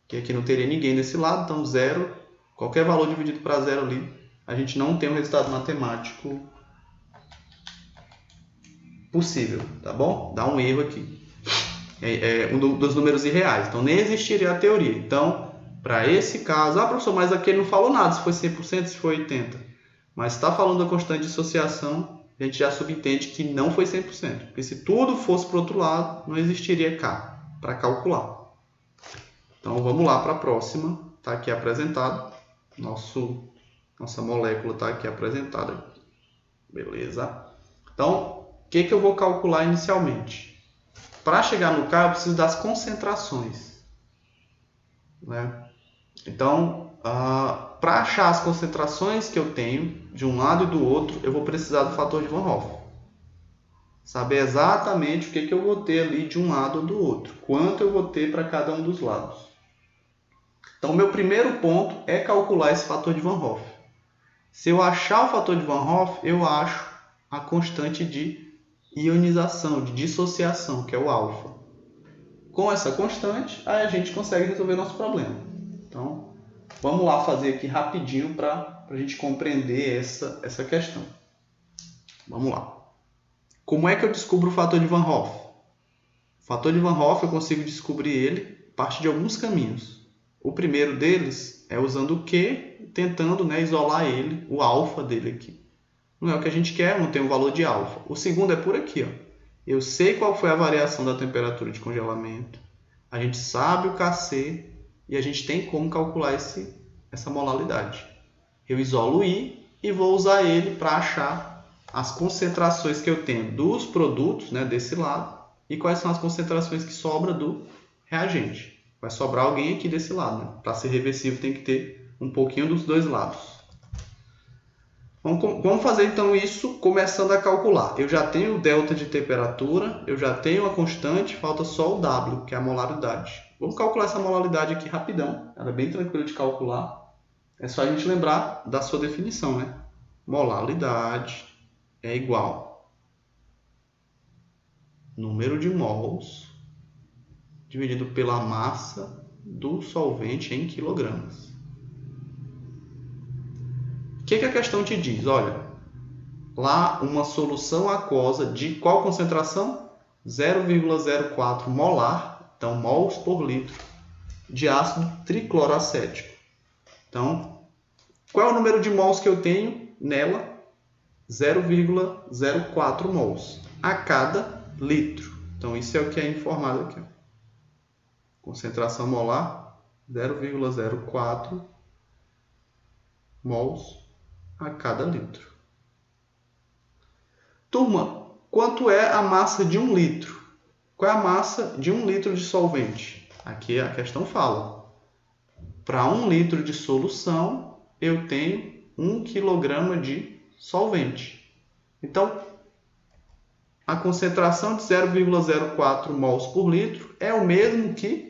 que aqui não teria ninguém desse lado, então zero, qualquer valor dividido para zero ali, a gente não tem um resultado matemático possível, tá bom? Dá um erro aqui. É um dos números irreais, então nem existiria a teoria. Então, para esse caso, professor, mas aqui ele não falou nada se foi 100%, se foi 80%. Mas está falando da constante de dissociação, a gente já subentende que não foi 100%. Porque se tudo fosse para o outro lado, não existiria K para calcular. Então, vamos lá para a próxima. Está aqui apresentado. Nossa molécula está aqui apresentada. Beleza? Então, o que eu vou calcular inicialmente? Para chegar no K, eu preciso das concentrações, né? Então, para achar as concentrações que eu tenho de um lado e do outro, eu vou precisar do fator de Van Hoff. Saber exatamente o que eu vou ter ali de um lado ou do outro. Quanto eu vou ter para cada um dos lados. Então, o meu primeiro ponto é calcular esse fator de Van Hoff. Se eu achar o fator de Van Hoff, eu acho a constante de ionização, de dissociação, que é o alfa. Com essa constante, aí a gente consegue resolver nosso problema. Então, vamos lá fazer aqui rapidinho para a gente compreender essa questão. Vamos lá. Como é que eu descubro o fator de Van Hoff? O fator de Van Hoff eu consigo descobrir ele a partir de alguns caminhos. O primeiro deles é usando o Q, tentando, né, isolar ele, o alfa dele aqui. Não é o que a gente quer, não tem um valor de alfa. O segundo é por aqui, ó. Eu sei qual foi a variação da temperatura de congelamento, a gente sabe o Kc e a gente tem como calcular essa molaridade. Eu isolo o I e vou usar ele para achar as concentrações que eu tenho dos produtos, né, desse lado, e quais são as concentrações que sobram do reagente. Vai sobrar alguém aqui desse lado, né? Para ser reversível tem que ter um pouquinho dos dois lados. Vamos fazer então isso começando a calcular. Eu já tenho o delta de temperatura, eu já tenho a constante, falta só o W, que é a molaridade. Vamos calcular essa molaridade aqui rapidão, ela é bem tranquila de calcular. É só a gente lembrar da sua definição, né? Molaridade é igual número de mols dividido pela massa do solvente em quilogramas. O que a questão te diz? Olha, lá uma solução aquosa de qual concentração? 0,04 molar, então mols por litro, de ácido tricloroacético. Então, qual é o número de mols que eu tenho nela? 0,04 mols a cada litro. Então, isso é o que é informado aqui. Concentração molar, 0,04 mols a cada litro. Turma, quanto é a massa de 1 litro? Qual é a massa de 1 litro de solvente? Aqui a questão fala. Para 1 litro de solução, eu tenho 1 kg de solvente. Então, a concentração de 0,04 mols por litro é o mesmo que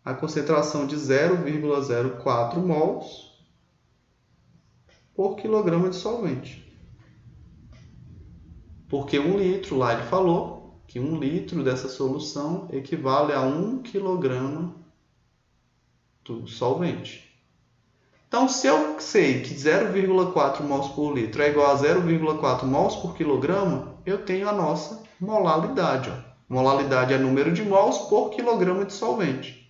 a concentração de 0,04 mols por quilograma de solvente. Porque 1 litro, lá ele falou que 1 litro dessa solução equivale a 1 kg do solvente. Então, se eu sei que 0,4 mols por litro é igual a 0,4 mols por quilograma, eu tenho a nossa molaridade. Molaridade é número de mols por quilograma de solvente.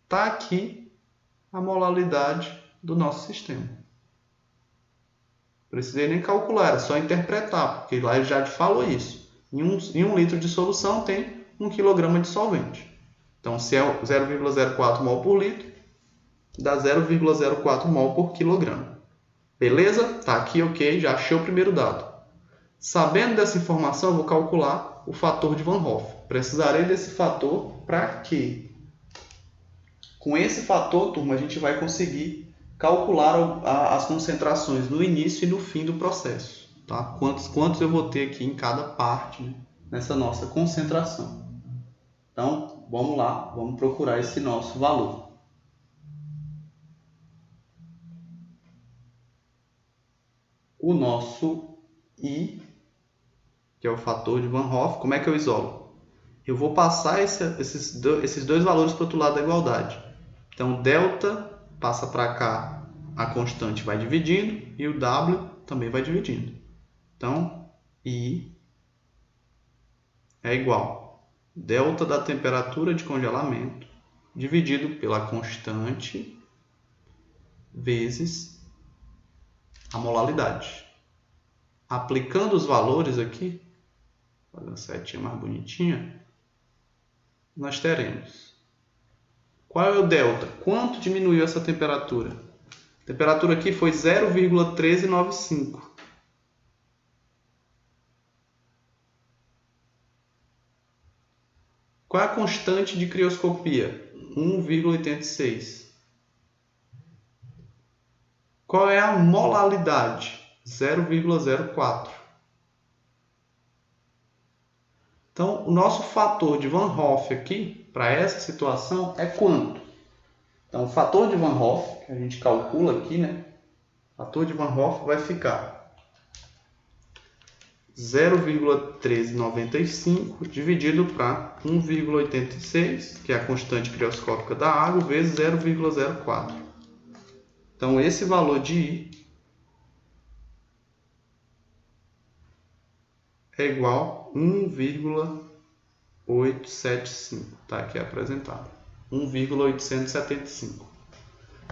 Está aqui a molaridade do nosso sistema. Precisei nem calcular, é só interpretar, porque lá ele já te falou isso. Em 1 litro de solução tem 1 kg de solvente. Então, se é 0,04 mol por litro, dá 0,04 mol por quilograma. Beleza? Tá aqui, ok, já achei o primeiro dado. Sabendo dessa informação, eu vou calcular o fator de Van Hoff. Precisarei desse fator para quê? Com esse fator, turma, a gente vai conseguir calcular as concentrações no início e no fim do processo. Tá? Quantos eu vou ter aqui em cada parte, né, nessa nossa concentração. Então, vamos lá, vamos procurar esse nosso valor. O nosso I, que é o fator de Van Hoff, como é que eu isolo? eu vou passar esses dois valores para o outro lado da igualdade. Então, delta passa para cá, a constante vai dividindo, e o W também vai dividindo. Então, I é igual delta da temperatura de congelamento dividido pela constante vezes a molalidade. Aplicando os valores aqui, fazendo a setinha mais bonitinha, nós teremos. Qual é o delta? Quanto diminuiu essa temperatura? A temperatura aqui foi 0,1395. Qual é a constante de crioscopia? 1,86. Qual é a molalidade? 0,04. Então, o nosso fator de Van Hoff aqui, para essa situação, é quanto? Então, o fator de Van Hoff, que a gente calcula aqui, né? O fator de Van Hoff vai ficar 0,1395 dividido para 1,86, que é a constante crioscópica da água, vezes 0,04. Então, esse valor de I é igual a 1,875. Está aqui apresentado. 1,875.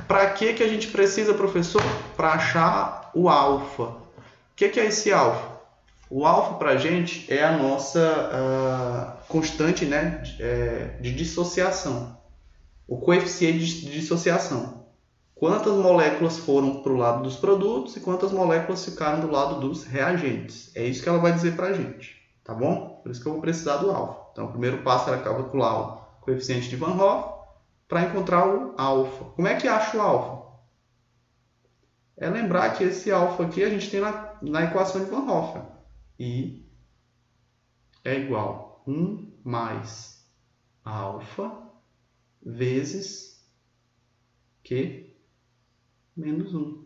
Para que a gente precisa, professor? Para achar o alfa. O que é esse alfa? O alfa para a gente é a nossa constante, né, de dissociação. O coeficiente de dissociação. Quantas moléculas foram para o lado dos produtos e quantas moléculas ficaram do lado dos reagentes. É isso que ela vai dizer para a gente, tá bom? Por isso que eu vou precisar do alfa. Então, o primeiro passo era calcular o coeficiente de Van Hoff para encontrar o alfa. Como é que acha o alfa? É lembrar que esse alfa aqui a gente tem na equação de Van Hoff. I é igual a 1 mais alfa vezes Q menos 1.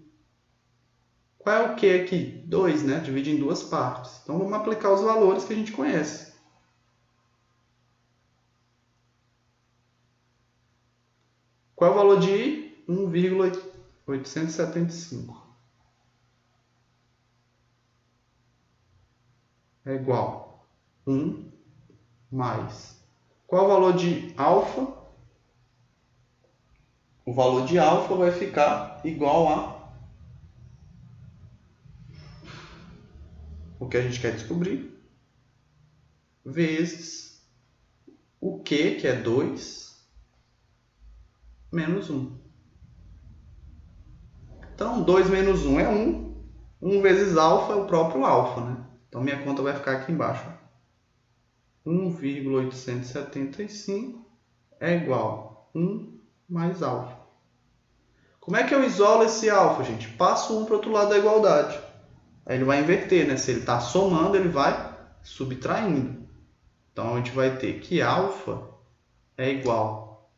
Qual é o Q aqui? 2, né? Divide em duas partes. Então, vamos aplicar os valores que a gente conhece. Qual é o valor de I? 1,875. É igual a 1 mais. Qual é o valor de alfa? O valor de alfa vai ficar igual a o que a gente quer descobrir, vezes o Q, que é 2, menos 1. Então, 2 menos 1 é 1. 1 vezes alfa é o próprio alfa, né? Então, minha conta vai ficar aqui embaixo. 1,875 é igual a 1 mais alfa. Como é que eu isolo esse alfa, gente? Passo 1 para o outro lado da igualdade. Aí ele vai inverter, né? Se ele está somando, ele vai subtraindo. Então, a gente vai ter que alfa é igual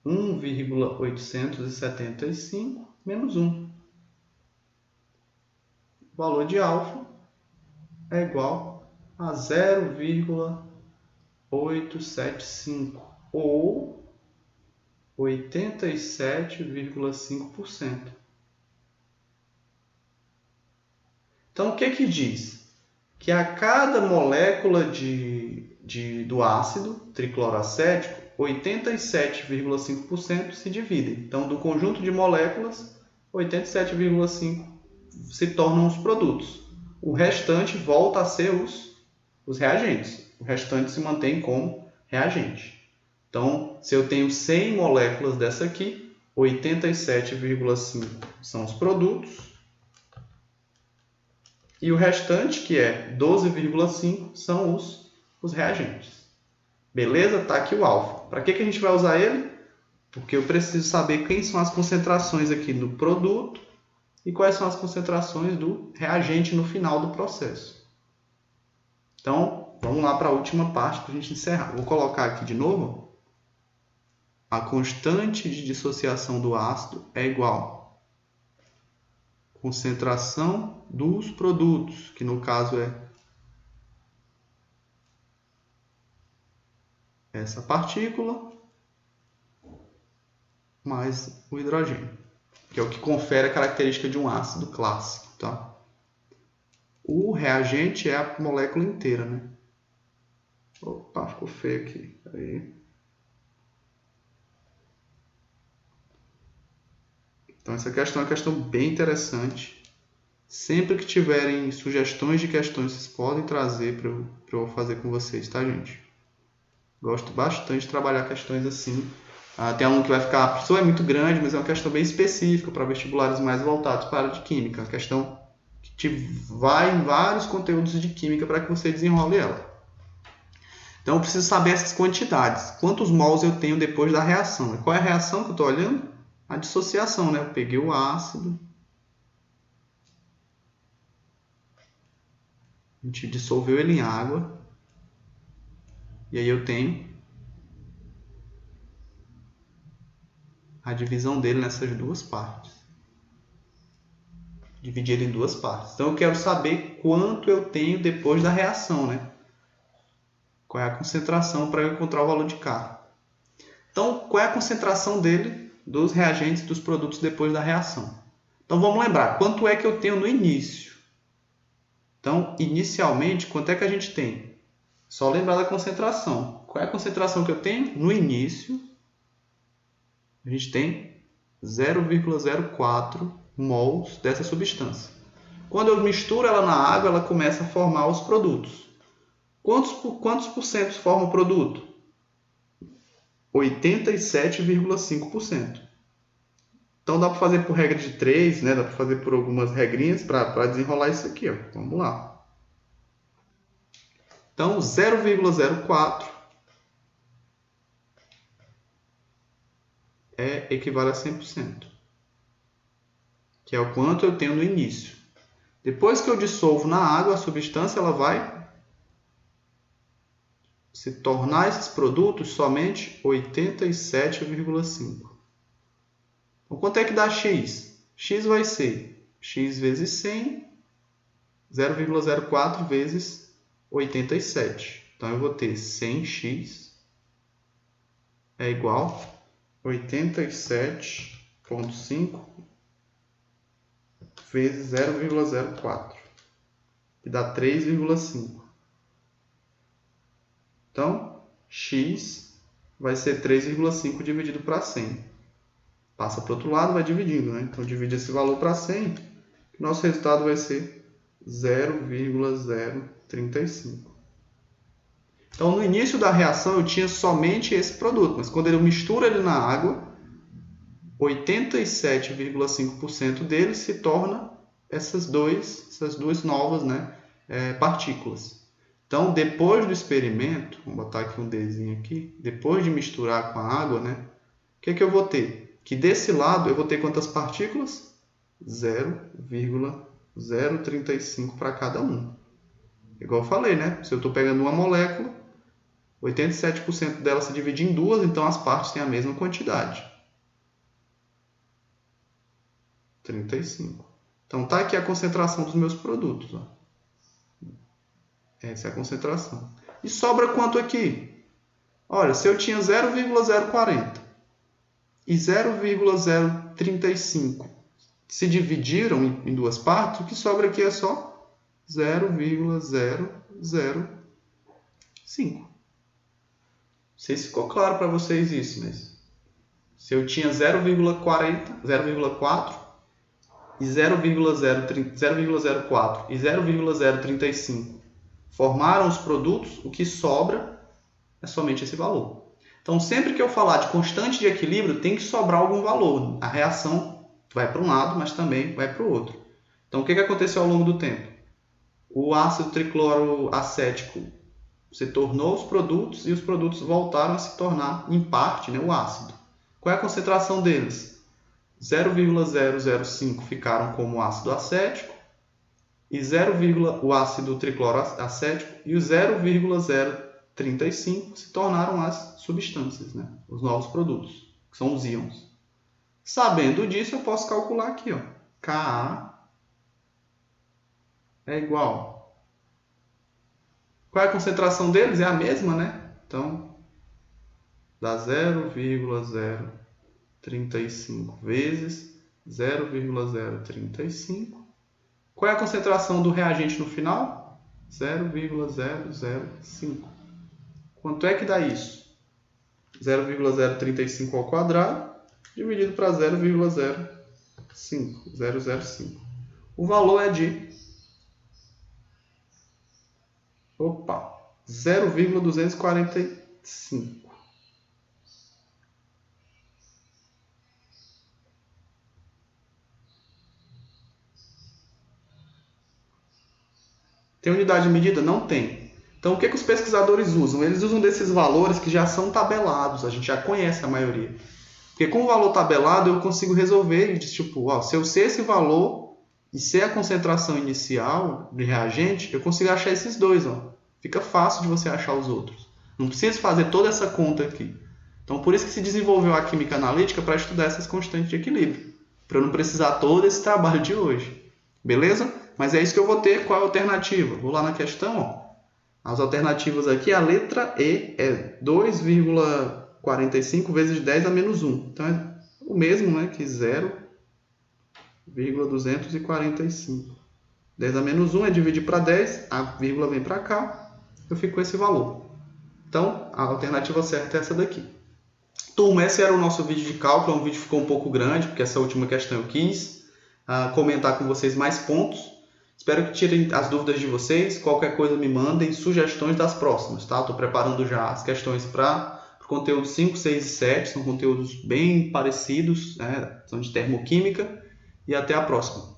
a 1,875 menos 1. O valor de alfa é igual a 0,875 ou 87,5%. Então, o que diz? Que a cada molécula do ácido tricloroacético, 87,5% se dividem. Então, do conjunto de moléculas, 87,5% se tornam os produtos. O restante volta a ser os reagentes. O restante se mantém como reagente. Então, se eu tenho 100 moléculas dessa aqui, 87,5% são os produtos. E o restante, que é 12,5%, são os reagentes. Beleza? Está aqui o alfa. Para que a gente vai usar ele? Porque eu preciso saber quem são as concentrações aqui do produto e quais são as concentrações do reagente no final do processo. Então, vamos lá para a última parte para a gente encerrar. Vou colocar aqui de novo. A constante de dissociação do ácido é igual a concentração dos produtos, que no caso é essa partícula mais o hidrogênio, que é o que confere a característica de um ácido clássico, tá? O reagente é a molécula inteira, né? Opa, ficou feio aqui. Aí. Então, essa questão é uma questão bem interessante. Sempre que tiverem sugestões de questões, vocês podem trazer para eu fazer com vocês, tá, gente? Gosto bastante de trabalhar questões assim. Tem aluno que vai ficar, a professor é muito grande, mas é uma questão bem específica para vestibulares mais voltados para a área de química. Uma questão que vai em vários conteúdos de química para que você desenrole ela. Então, eu preciso saber essas quantidades. Quantos mols eu tenho depois da reação? Qual é a reação que eu estou olhando? A dissociação, né? Eu peguei o ácido, a gente dissolveu ele em água, e aí eu tenho a divisão dele nessas duas partes. Dividir ele em duas partes. Então, eu quero saber quanto eu tenho depois da reação, né? Qual é a concentração para eu encontrar o valor de K. Então, qual é a concentração dele, dos reagentes, dos produtos depois da reação? Então, vamos lembrar, quanto é que eu tenho no início? Então, inicialmente, quanto é que a gente tem? Só lembrar da concentração. Qual é a concentração que eu tenho? No início, a gente tem 0,04 mols dessa substância. Quando eu misturo ela na água, ela começa a formar os produtos. Quantos por cento forma o produto? 87,5%. Então dá para fazer por regra de 3, né? Dá para fazer por algumas regrinhas para desenrolar isso aqui. Ó. Vamos lá. Então 0,04 equivale a 100%, que é o quanto eu tenho no início. Depois que eu dissolvo na água, a substância ela vai se tornar esses produtos somente 87,5. Então, quanto é que dá x? X vai ser x vezes 100, 0,04 vezes 87. Então, eu vou ter 100x é igual a 87,5 vezes 0,04, que dá 3,5. Então, x vai ser 3,5 dividido para 100. Passa para o outro lado, vai dividindo, né? Então, divide esse valor para 100, e nosso resultado vai ser 0,035. Então, no início da reação, eu tinha somente esse produto, mas quando eu misturo ele na água, 87,5% dele se torna essas duas novas, né, partículas. Então, depois do experimento, vamos botar aqui um Dzinho aqui, depois de misturar com a água, né, o que é que eu vou ter? Que desse lado eu vou ter quantas partículas? 0,035 para cada um. Igual eu falei, né? Se eu estou pegando uma molécula, 87% dela se divide em duas, então as partes têm a mesma quantidade. 35. Então, tá aqui a concentração dos meus produtos. Ó. Essa é a concentração. E sobra quanto aqui? Olha, se eu tinha 0,040 e 0,035 se dividiram em duas partes, o que sobra aqui é só 0,005. Não sei se ficou claro para vocês isso, mas se eu tinha 0,4 e 0,04 e 0,035 formaram os produtos, o que sobra é somente esse valor. Então, sempre que eu falar de constante de equilíbrio, tem que sobrar algum valor. A reação vai para um lado, mas também vai para o outro. Então, o que aconteceu ao longo do tempo? O ácido tricloroacético se tornou os produtos e os produtos voltaram a se tornar, em parte, né, o ácido. Qual é a concentração deles? 0,005 ficaram como ácido acético e o ácido tricloroacético e o 0,035 se tornaram as substâncias, né? Os novos produtos, que são os íons. Sabendo disso, eu posso calcular aqui, ó. Ka é igual. Qual é a concentração deles? É a mesma, né? Então, dá 0,035 vezes 0,035. Qual é a concentração do reagente no final? 0,005. Quanto é que dá isso? 0,035 ao quadrado dividido para 0,005. O valor é de 0,245. Tem unidade de medida? Não tem. Então, o que os pesquisadores usam? Eles usam desses valores que já são tabelados, a gente já conhece a maioria. Porque com o valor tabelado eu consigo resolver, tipo, ó, se eu sei esse valor e sei a concentração inicial de reagente, eu consigo achar esses dois. Ó. Fica fácil de você achar os outros. Não preciso fazer toda essa conta aqui. Então, por isso que se desenvolveu a química analítica para estudar essas constantes de equilíbrio. Para eu não precisar todo esse trabalho de hoje. Beleza? Mas é isso que eu vou ter. Qual é a alternativa? Vou lá na questão. Ó. As alternativas aqui, a letra E é 2,45 vezes 10 a menos 1. Então, é o mesmo, né, que 0,245. 10 a menos 1 é dividir para 10, a vírgula vem para cá, eu fico com esse valor. Então, a alternativa certa é essa daqui. Turma, esse era o nosso vídeo de cálculo. O vídeo ficou um pouco grande, porque essa última questão eu quis comentar com vocês mais pontos. Espero que tirem as dúvidas de vocês. Qualquer coisa me mandem sugestões das próximas, tá? Estou preparando já as questões para o conteúdo 5, 6 e 7. São conteúdos bem parecidos, né? São de termoquímica. E até a próxima.